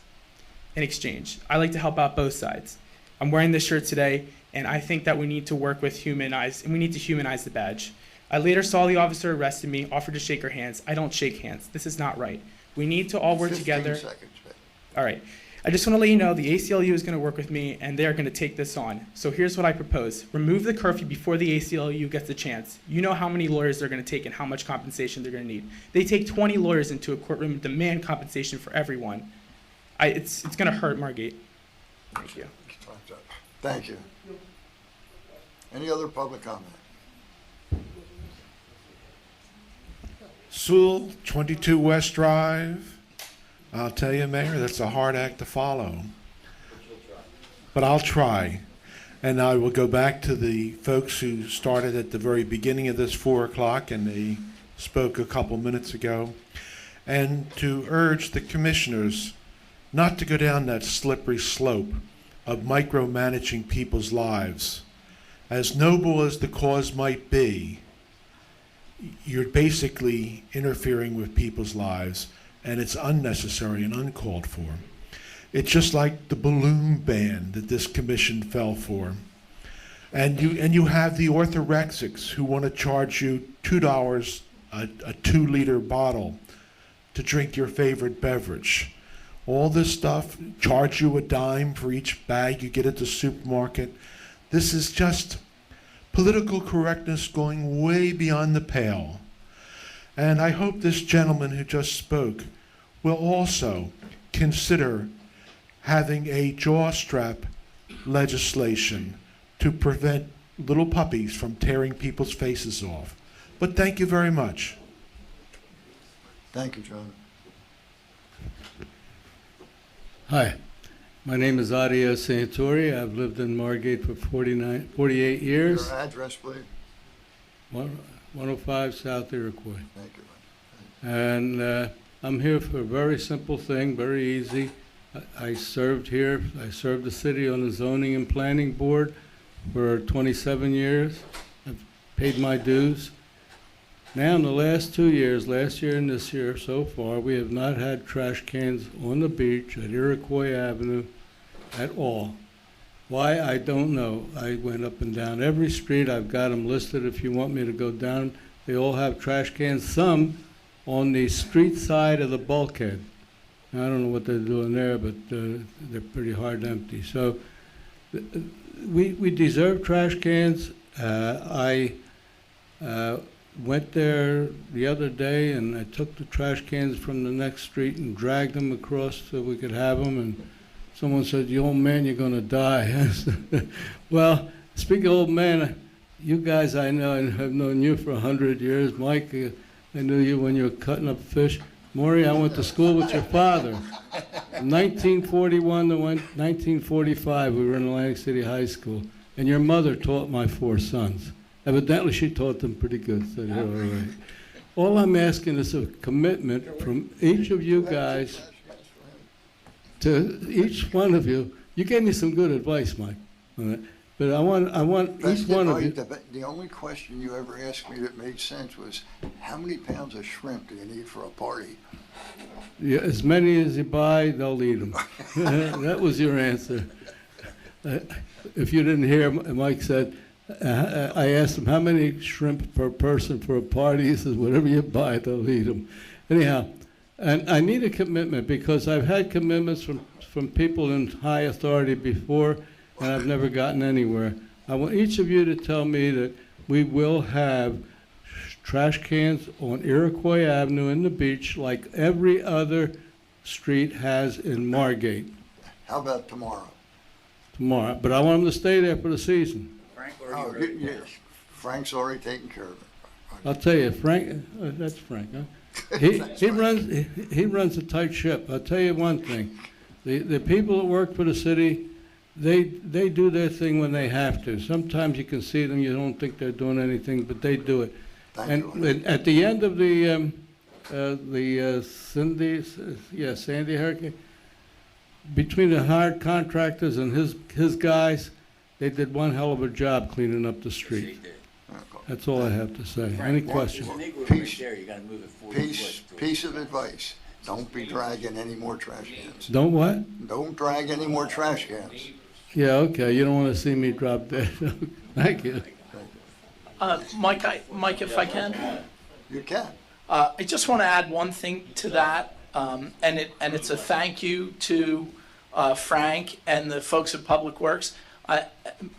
in exchange. I like to help out both sides. I'm wearing this shirt today, and I think that we need to work with humanize the badge. I later saw the officer arrested me, offered to shake her hands. I don't shake hands. This is not right. We need to all work 15 together. seconds, Ben. All right. I just want to let you know the ACLU is going to work with me, and they are going to take this on. So here's what I propose. Remove the curfew before the ACLU gets a chance. You know how many lawyers they're going to take and how much compensation they're going to need. They take 20 lawyers into a courtroom and demand compensation for everyone. It's going to hurt Margate. Thank you. Time's up. Thank you. Any other public comment? Sewell, 22 West Drive. I'll tell you, Mayor, that's a hard act to follow. But I'll try. And I will go back to the folks who started at the very beginning of this 4 o'clock, and they spoke a couple minutes ago, and to urge the commissioners not to go down that slippery slope of micromanaging people's lives. As noble as the cause might be, you're basically interfering with people's lives, and it's unnecessary and uncalled for. It's just like the balloon ban that this commission fell for. And you have the orthorexics who want to charge you $2 a 2-liter bottle to drink your favorite beverage. All this stuff, charge you a dime for each bag you get at the supermarket. This is just political correctness going way beyond the pale. And I hope this gentleman who just spoke will also consider having a jawstrap legislation to prevent little puppies from tearing people's faces off. But thank you very much. Thank you, John. Hi, my name is Adia Santori. I've lived in Margate for 48 years. Your address, please. 105 South Iroquois. Thank you. And I'm here for a very simple thing, very easy. I served here. I served the city on the zoning and planning board for 27 years. I've paid my dues. Now, in the last 2 years, last year and this year so far, we have not had trash cans on the beach at Iroquois Avenue at all. Why, I don't know. I went up and down every street. I've got them listed if you want me to go down they all have trash cans, some on the street side of the bulkhead. I don't know what they're doing there, but they're pretty hard to empty. So we deserve trash cans. I went there the other day and I took the trash cans from the next street and dragged them across so we could have them. And someone said, "You old man, you're going to die." Well, speaking of old man, you guys I know and have known you for 100 years. Mike, I knew you when you were cutting up fish. Maury, I went to school with your father. From 1941 to 1945, we were in Atlantic City High School. And your mother taught my 4 sons. Evidently, she taught them pretty good, so you're all right. All I'm asking is a commitment from each of you guys to each one of you. You gave me some good advice, Mike, on it. But I want each one of you. The only question you ever asked me that made sense was, how many pounds of shrimp do you need for a party? Yeah, as many as you buy, they'll eat them. That was your answer. If you didn't hear, Mike said, I asked him, how many shrimp per person for a party? He says, whatever you buy, they'll eat them. Anyhow, and I need a commitment because I've had commitments from people in high authority before, and I've never gotten anywhere. I want each of you to tell me that we will have trash cans on Iroquois Avenue in the beach like every other street has in Margate. How about tomorrow? Tomorrow, but I want them to stay there for the season. Frank, Yes, Frank's already taken care of it. I'll tell you, Frank, that's Frank, huh? He runs a tight ship. I'll tell you one thing. The people that work for the city, they do their thing when they have to. Sometimes you can see them, you don't think they're doing anything, but they do it. And at the end of the Sandy hurricane, between the hired contractors and his guys, they did one hell of a job cleaning up the street. That's all I have to say. Any questions? Piece of advice. Don't be dragging any more trash cans. Don't what? Don't drag any more trash cans. Yeah, okay. You don't want to see me drop dead. Thank you. Mike, if I can? You can. I just want to add one thing to that, and it's a thank you to Frank and the folks at Public Works.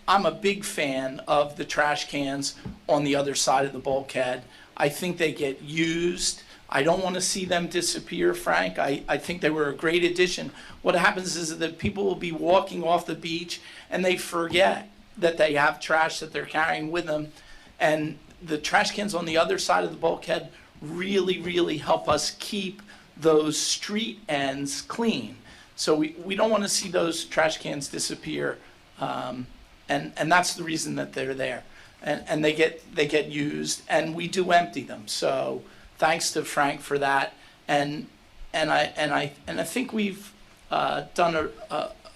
I'm a big fan of the trash cans on the other side of the bulkhead. I think they get used. I don't want to see them disappear, Frank. I think they were a great addition. What happens is that people will be walking off the beach and they forget that they have trash that they're carrying with them. And the trash cans on the other side of the bulkhead really, really help us keep those street ends clean. So we don't want to see those trash cans disappear. And that's the reason that they're there. And they get used, and we do empty them. So thanks to Frank for that. And I think we've done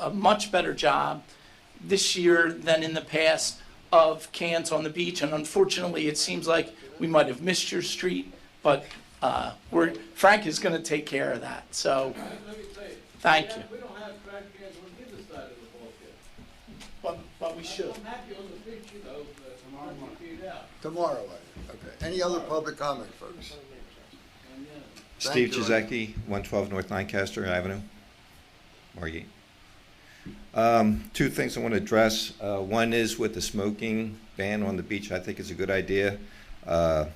a much better job this year than in the past of cans on the beach. And unfortunately, it seems like we might have missed your street, but Frank is going to take care of that. So thank you. We don't have trash cans on either side of the bulkhead. But we should. I'm happy on the beach, you know, Tomorrow, okay. Any other public comment, folks? Steve Thank you. Giesecke, 112 North Lancaster Avenue, Margate. Two things I want to address. One is with the smoking ban on the beach. I think it's a good idea. One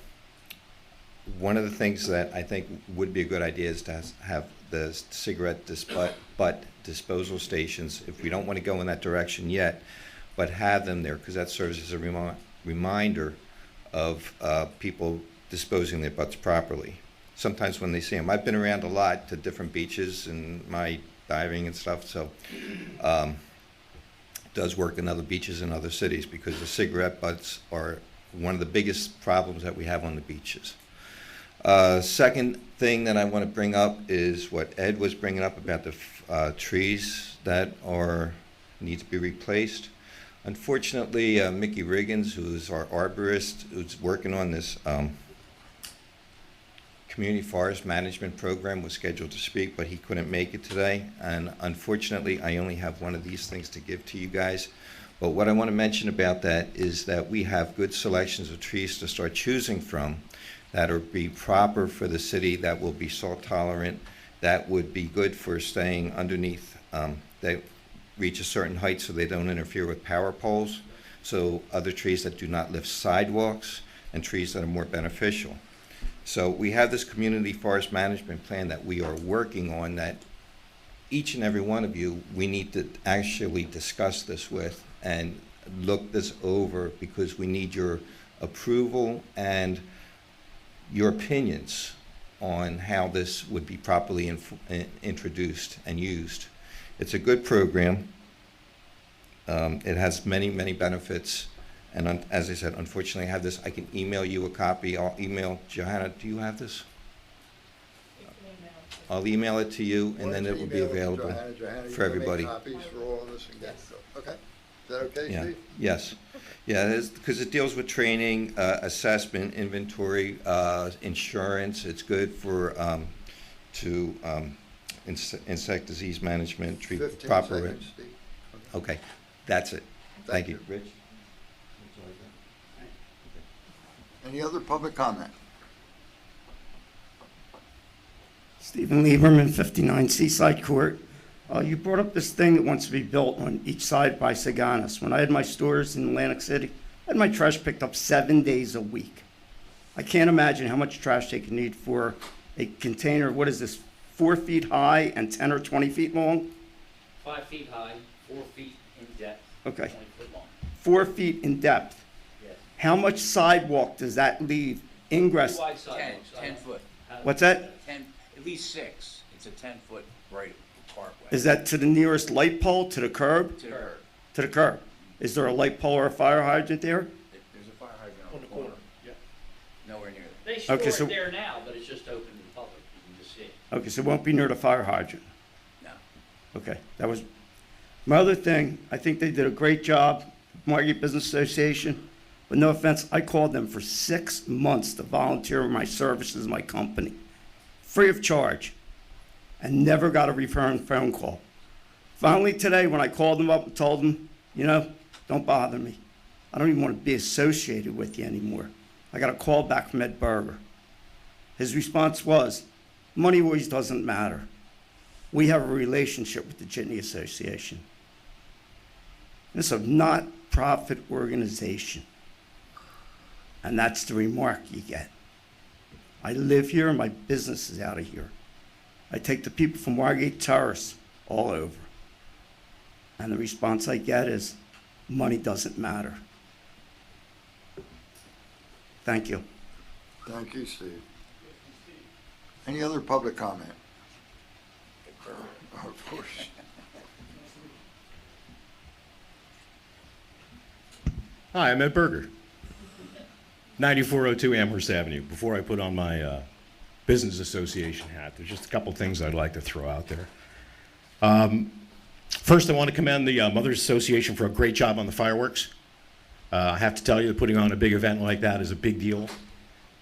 of the things that I think would be a good idea is to have the cigarette butt disposal stations, if we don't want to go in that direction yet, but have them there, because that serves as a reminder of people disposing their butts properly. Sometimes when they see them, I've been around a lot to different beaches and my diving and stuff, so it does work in other beaches in other cities, because the cigarette butts are one of the biggest problems that we have on the beaches. Second thing that I want to bring up is what Ed was bringing up about the trees that need to be replaced. Unfortunately, Mickey Riggins, who's our arborist, who's working on this community forest management program, was scheduled to speak, but he couldn't make it today. And unfortunately, I only have one of these things to give to you guys. But what I want to mention about that is that we have good selections of trees to start choosing from that will be proper for the city, that will be salt tolerant, that would be good for staying underneath. They reach a certain height so they don't interfere with power poles. So other trees that do not lift sidewalks and trees that are more beneficial. So we have this community forest management plan that we are working on that each and every one of you, we need to actually discuss this with and look this over because we need your approval and your opinions on how this would be properly introduced and used. It's a good program. It has many, many benefits. And as I said, unfortunately, I have this. I can email you a copy. I'll email Johanna. Do you have this? I'll email it to you, and then it will be available for everybody. Copies for all of us and get okay. Is that okay, Yeah. Steve? Yes. Yeah, because it deals with training, assessment, inventory, insurance. It's good for insect disease management, treat 15 proper. seconds, Steve. Okay, that's it. Thank you. Rich? Any other public comment? Stephen Lieberman, 59 Seaside Court. You brought up this thing that wants to be built on each side by Saganas. When I had my stores in Atlantic City, I had my trash picked up 7 days a week. I can't imagine how much trash they can need for a container. What is this, 4 feet high and 10 or 20 feet long? 5 feet high, 4 feet in depth, Okay. 20 foot long. 4 feet in depth. Yes. How much sidewalk does that leave ingress? Wide sidewalks. 10 foot. What's that? 10, at least 6. It's a 10-foot right parkway. Is that to the nearest light pole, to the curb? To the curb. To the curb. Is there a light pole or a fire hydrant there? There's a fire hydrant on the corner. Yeah. Nowhere near They it. store Okay, so- it there now, but it's just open to the public. You can just see it. Okay, so it won't be near the fire hydrant? No. Okay, that was, my other thing, I think they did a great job, Margate Business Association, but no offense, I called them for 6 months to volunteer with my services in my company, free of charge, and never got a return phone call. Finally today, when I called them up and told them, don't bother me. I don't even want to be associated with you anymore. I got a call back from Ed Berger. His response was, money always doesn't matter. We have a relationship with the Jitney Association. It's a not-profit organization. And that's the remark you get. I live here and my business is out of here. I take the people from Margate Terrace all over. And the response I get is, money doesn't matter. Thank you. Thank you, Steve. Any other public comment? Of course. Hi, I'm Ed Berger, 9402 Amherst Avenue. Before I put on my business association hat, there's just a couple things I'd like to throw out there. First, I want to commend the Mothers Association for a great job on the fireworks. I have to tell you, putting on a big event like that is a big deal.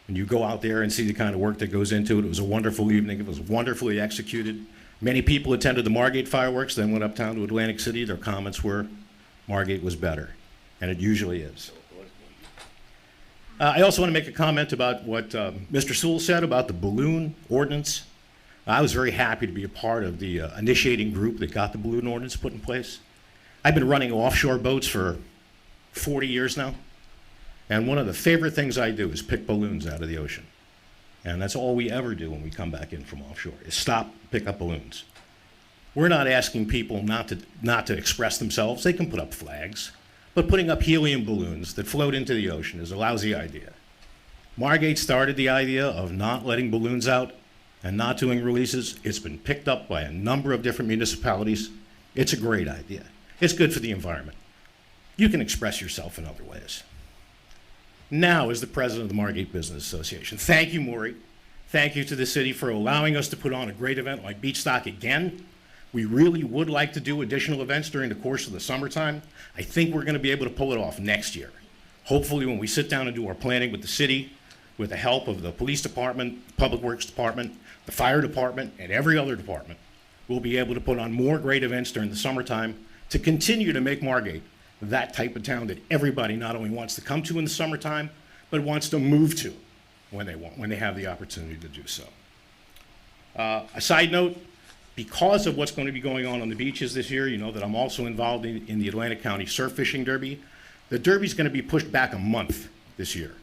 When you go out there and see the kind of work that goes into it, it was a wonderful evening. It was wonderfully executed. Many people attended the Margate fireworks, then went uptown to Atlantic City. Their comments were, Margate was better, and it usually is. I also want to make a comment about what Mr. Sewell said about the balloon ordinance. I was very happy to be a part of the initiating group that got the balloon ordinance put in place. I've been running offshore boats for 40 years now, and one of the favorite things I do is pick balloons out of the ocean. And that's all we ever do when we come back in from offshore, is stop, pick up balloons. We're not asking people not to express themselves. They can put up flags. But putting up helium balloons that float into the ocean is a lousy idea. Margate started the idea of not letting balloons out and not doing releases. It's been picked up by a number of different municipalities. It's a great idea. It's good for the environment. You can express yourself in other ways. Now, as the president of the Margate Business Association, thank you, Maury. Thank you to the city for allowing us to put on a great event like Beach Stock again. We really would like to do additional events during the course of the summertime. I think we're going to be able to pull it off next year. Hopefully, when we sit down and do our planning with the city, with the help of the police department, public works department, the fire department, and every other department, we'll be able to put on more great events during the summertime to continue to make Margate that type of town that everybody not only wants to come to in the summertime, but wants to move to when they have the opportunity to do so. A side note, because of what's going to be going on the beaches this year, you know that I'm also involved in the Atlantic County Surf Fishing Derby. The Derby's going to be pushed back a month this year.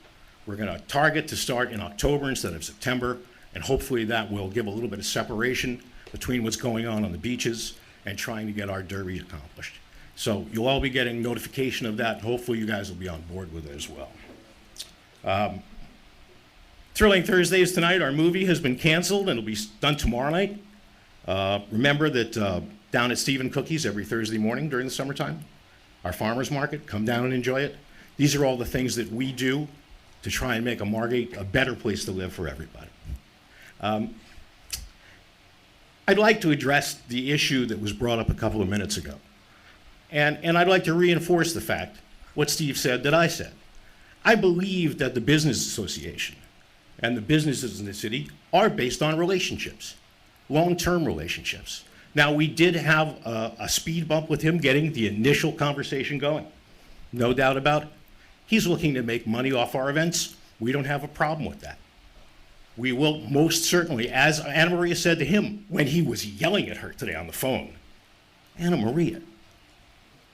We're going to target to start in October instead of September, and hopefully that will give a little bit of separation between what's going on the beaches and trying to get our derby accomplished. So you'll all be getting notification of that, and hopefully you guys will be on board with it as well. Thrilling Thursdays tonight, our movie has been canceled and it'll be done tomorrow night. Remember that down at Stephen Cookies every Thursday morning during the summertime, our farmers market, come down and enjoy it. These are all the things that we do to try and make a Margate a better place to live for everybody. I'd like to address the issue that was brought up a couple of minutes ago. And I'd like to reinforce the fact, what Steve said that I said. I believe that the business association and the businesses in the city are based on relationships, long-term relationships. Now, we did have a speed bump with him getting the initial conversation going. No doubt about it. He's looking to make money off our events. We don't have a problem with that. We will most certainly, as Anna Maria said to him when he was yelling at her today on the phone, Anna Maria,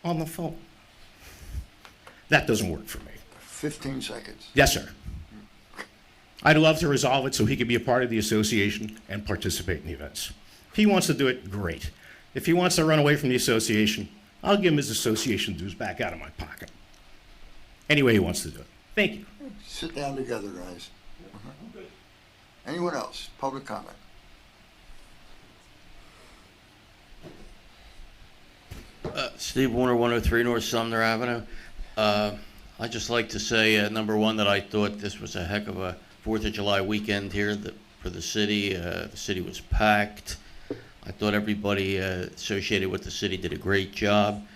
on the phone. That doesn't work for me. 15 seconds. Yes, sir. I'd love to resolve it so he could be a part of the association and participate in the events. If he wants to do it, great. If he wants to run away from the association, I'll give him his association dues back out of my pocket. Any way he wants to do it. Thank you. Sit down together, guys. Anyone else? Public comment. Steve Warner, 103 North Sumner Avenue. I'd just like to say, number one, that I thought this was a heck of a 4th of July weekend here for the city. The city was packed. I thought everybody associated with the city did a great job.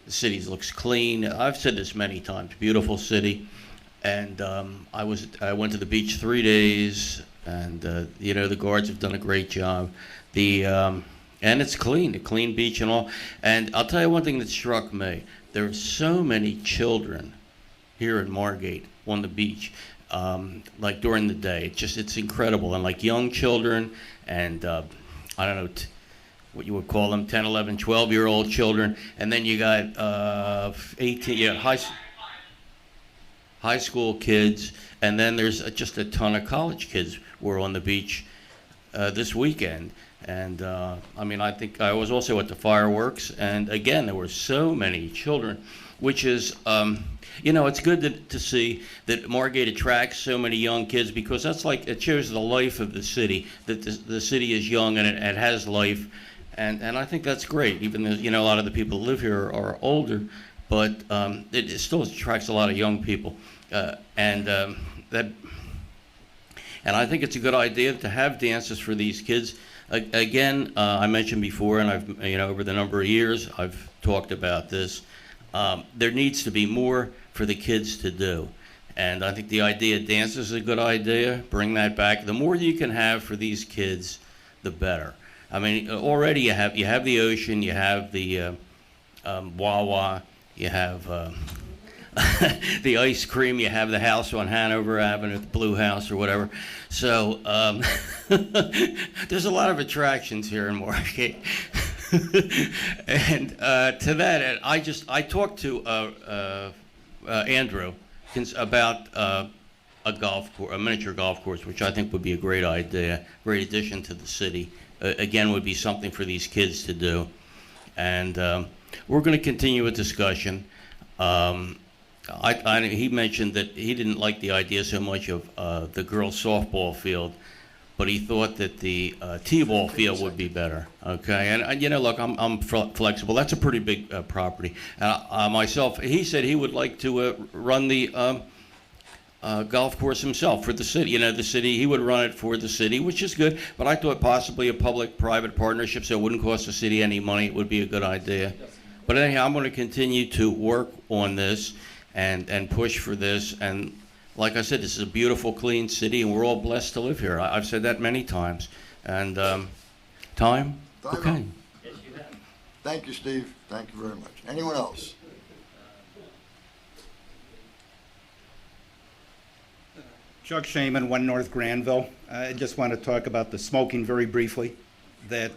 The city looks clean. I've said this many times, beautiful city. And I went to the beach 3 days, and you know, the guards have done a great job. And it's clean, a clean beach and all. And I'll tell you one thing that struck me. There are so many children here in Margate on the beach, like during the day. It's incredible. And like young children and, I don't know, what you would call them, 10, 11, 12-year-old children. And then you got 18, yeah, high school kids. And then there's just a ton of college kids were on the beach this weekend. And I mean, I think I was also at the fireworks, and again, there were so many children, which is, you know, it's good to see that Margate attracts so many young kids, because that's like, it shows the life of the city, that the city is young and it has life, and I think that's great, even though, you know, a lot of the people who live here are older, but it still attracts a lot of young people, and I think it's a good idea to have dances for these kids. Again, I mentioned before, and I've, you know, over the number of years, I've talked about this. There needs to be more for the kids to do. And I think the idea of dance is a good idea. Bring that back. The more you can have for these kids, the better. I mean, already you have the ocean, you have the Wawa, you have the ice cream, you have the house on Hanover Avenue, the Blue House or whatever. So there's a lot of attractions here in Margate. And to that end, I talked to Andrew about a miniature golf course, which I think would be a great idea, great addition to the city. Again, would be something for these kids to do. And we're going to continue a discussion. He mentioned that he didn't like the idea so much of the girls' softball field, but he thought that the t-ball field would be better. Okay, and you know, look, I'm flexible. That's a pretty big property. Myself, he said he would like to run the golf course himself for the city. You know, the city, he would run it for the city, which is good. But I thought possibly a public-private partnership, so it wouldn't cost the city any money. It would be a good idea. But anyhow, I'm going to continue to work on this and push for this. And like I said, this is a beautiful, clean city, and we're all blessed to live here. I've said that many times. And time? Okay. Thank you, Steve. Thank you very much. Anyone else? Chuck Shaman, 1 North Granville. I just want to talk about the smoking very briefly, that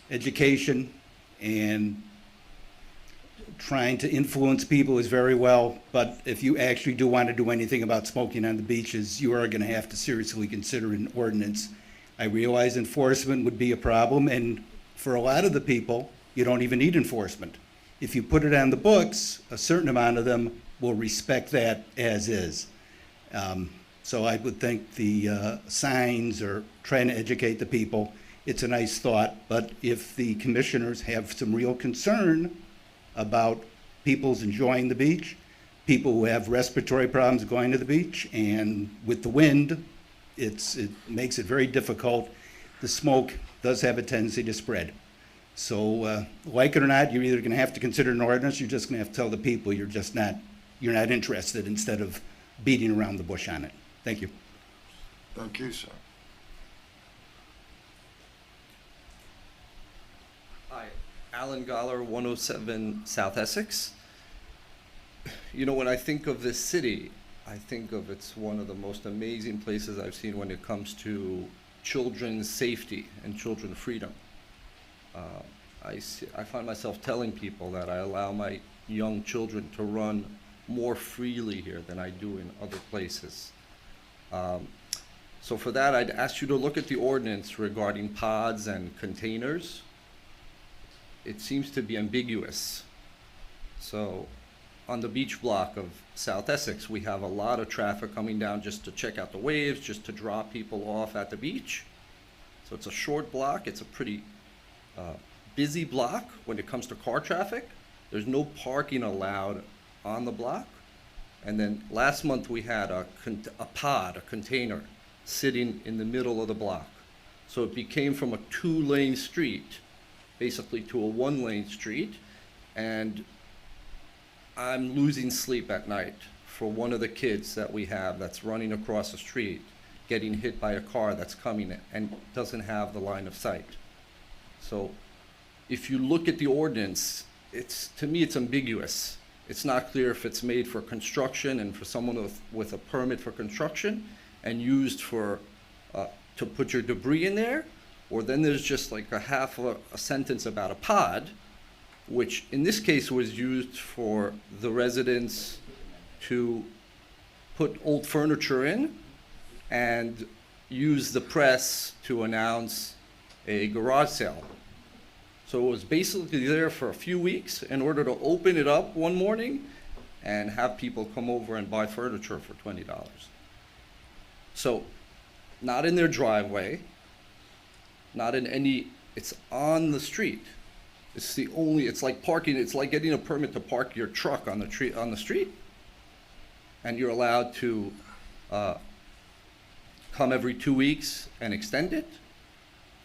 education and trying to influence people is very well, but if you actually do want to do anything about smoking on the beaches, you are going to have to seriously consider an ordinance. I realize enforcement would be a problem, and for a lot of the people, you don't even need enforcement. If you put it on the books, a certain amount of them will respect that as is. So I would think the signs or trying to educate the people, it's a nice thought, but if the commissioners have some real concern about people's enjoying the beach, people who have respiratory problems going to the beach, and with the wind, it makes it very difficult. The smoke does have a tendency to spread. So like it or not, you're either going to have to consider an ordinance, you're just going to have to tell the people you're not interested, instead of beating around the bush on it. Thank you. Thank you, sir. Hi, Alan Goller, 107 South Essex. You know, when I think of this city, I think of it's one of the most amazing places I've seen when it comes to children's safety and children's freedom. I find myself telling people that I allow my young children to run more freely here than I do in other places. So for that, I'd ask you to look at the ordinance regarding pods and containers. It seems to be ambiguous. So on the beach block of South Essex, we have a lot of traffic coming down just to check out the waves, just to drop people off at the beach. So it's a short block. It's a pretty busy block when it comes to car traffic. There's no parking allowed on the block. And then last month we had a container, sitting in the middle of the block. So it became from a 2-lane street, basically, to a 1-lane street. And I'm losing sleep at night for one of the kids that we have that's running across the street, getting hit by a car that's coming and doesn't have the line of sight. So if you look at the ordinance, to me, it's ambiguous. It's not clear if it's made for construction and for someone with a permit for construction and used for to put your debris in there, or then there's just like a half of a sentence about a pod, which in this case was used for the residents to put old furniture in and use the press to announce a garage sale. So it was basically there for a few weeks in order to open it up one morning and have people come over and buy furniture for $20. So not in their driveway, not in any, it's on the street. It's like parking, it's like getting a permit to park your truck on the street. And you're allowed to come every 2 weeks and extend it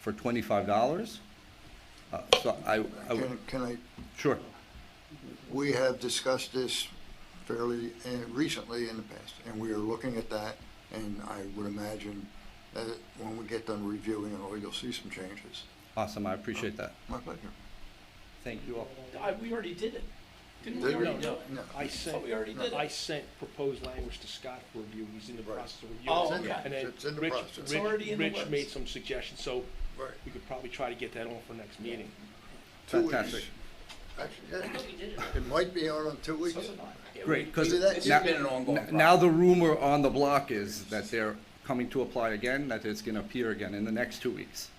for $25. So Can I? Sure. We have discussed this fairly recently in the past, and we are looking at that, and I would imagine that when we get done reviewing it all, you'll see some changes. Awesome, I appreciate that. My pleasure. Thank you all. We already did it. Didn't we Did we? already do it? No. I we already did it. I sent proposed language to Scott for review. He's in the process of reviewing. Oh, it. okay. And then It's in the Rich, process. It's already in the Rich works. made some suggestions, so Right. we could probably try to get that on for next meeting. 2 Fantastic. weeks. Actually, yeah. It might be on 2 weeks. Great, because See that? This has been an ongoing now the rumor on the block is that they're coming to apply again, that it's going to appear again in the next 2 weeks.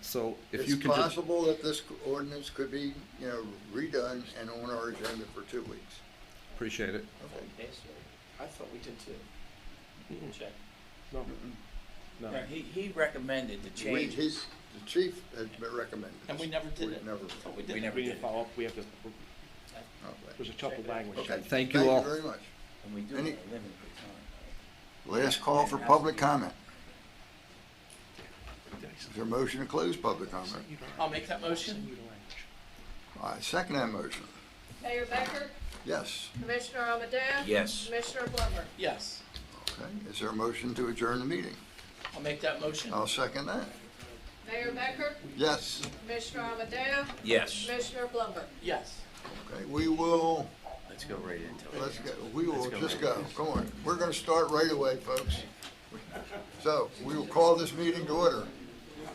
So if you It's can just, possible that this ordinance could be, redone and on our agenda for 2 weeks. appreciate it. Okay. I thought we did too. Check. No. No. No, he recommended the change. The chief has been recommended. And we never did it. Never. Oh, we We did. never We did. didn't follow up. We have to, Okay. there's a couple language. Okay. Thank you all. very much. And we do Any- it in a limited time. Last call for public comment. Is there a motion to close public comment? I'll make that motion. I second that motion. Mayor Becker, Yes. Commissioner Amadeo? Yes. Commissioner Blummer? Yes. Okay. Is there a motion to adjourn the meeting? I'll make that motion. I'll second that. Mayor Becker, Yes. Commissioner Amadeo? Yes. Commissioner Blummer? Yes. Okay. We will Let's go right into it. Let's go, we will just go. Come on, we're gonna start right away, folks. So, we will call this meeting to order.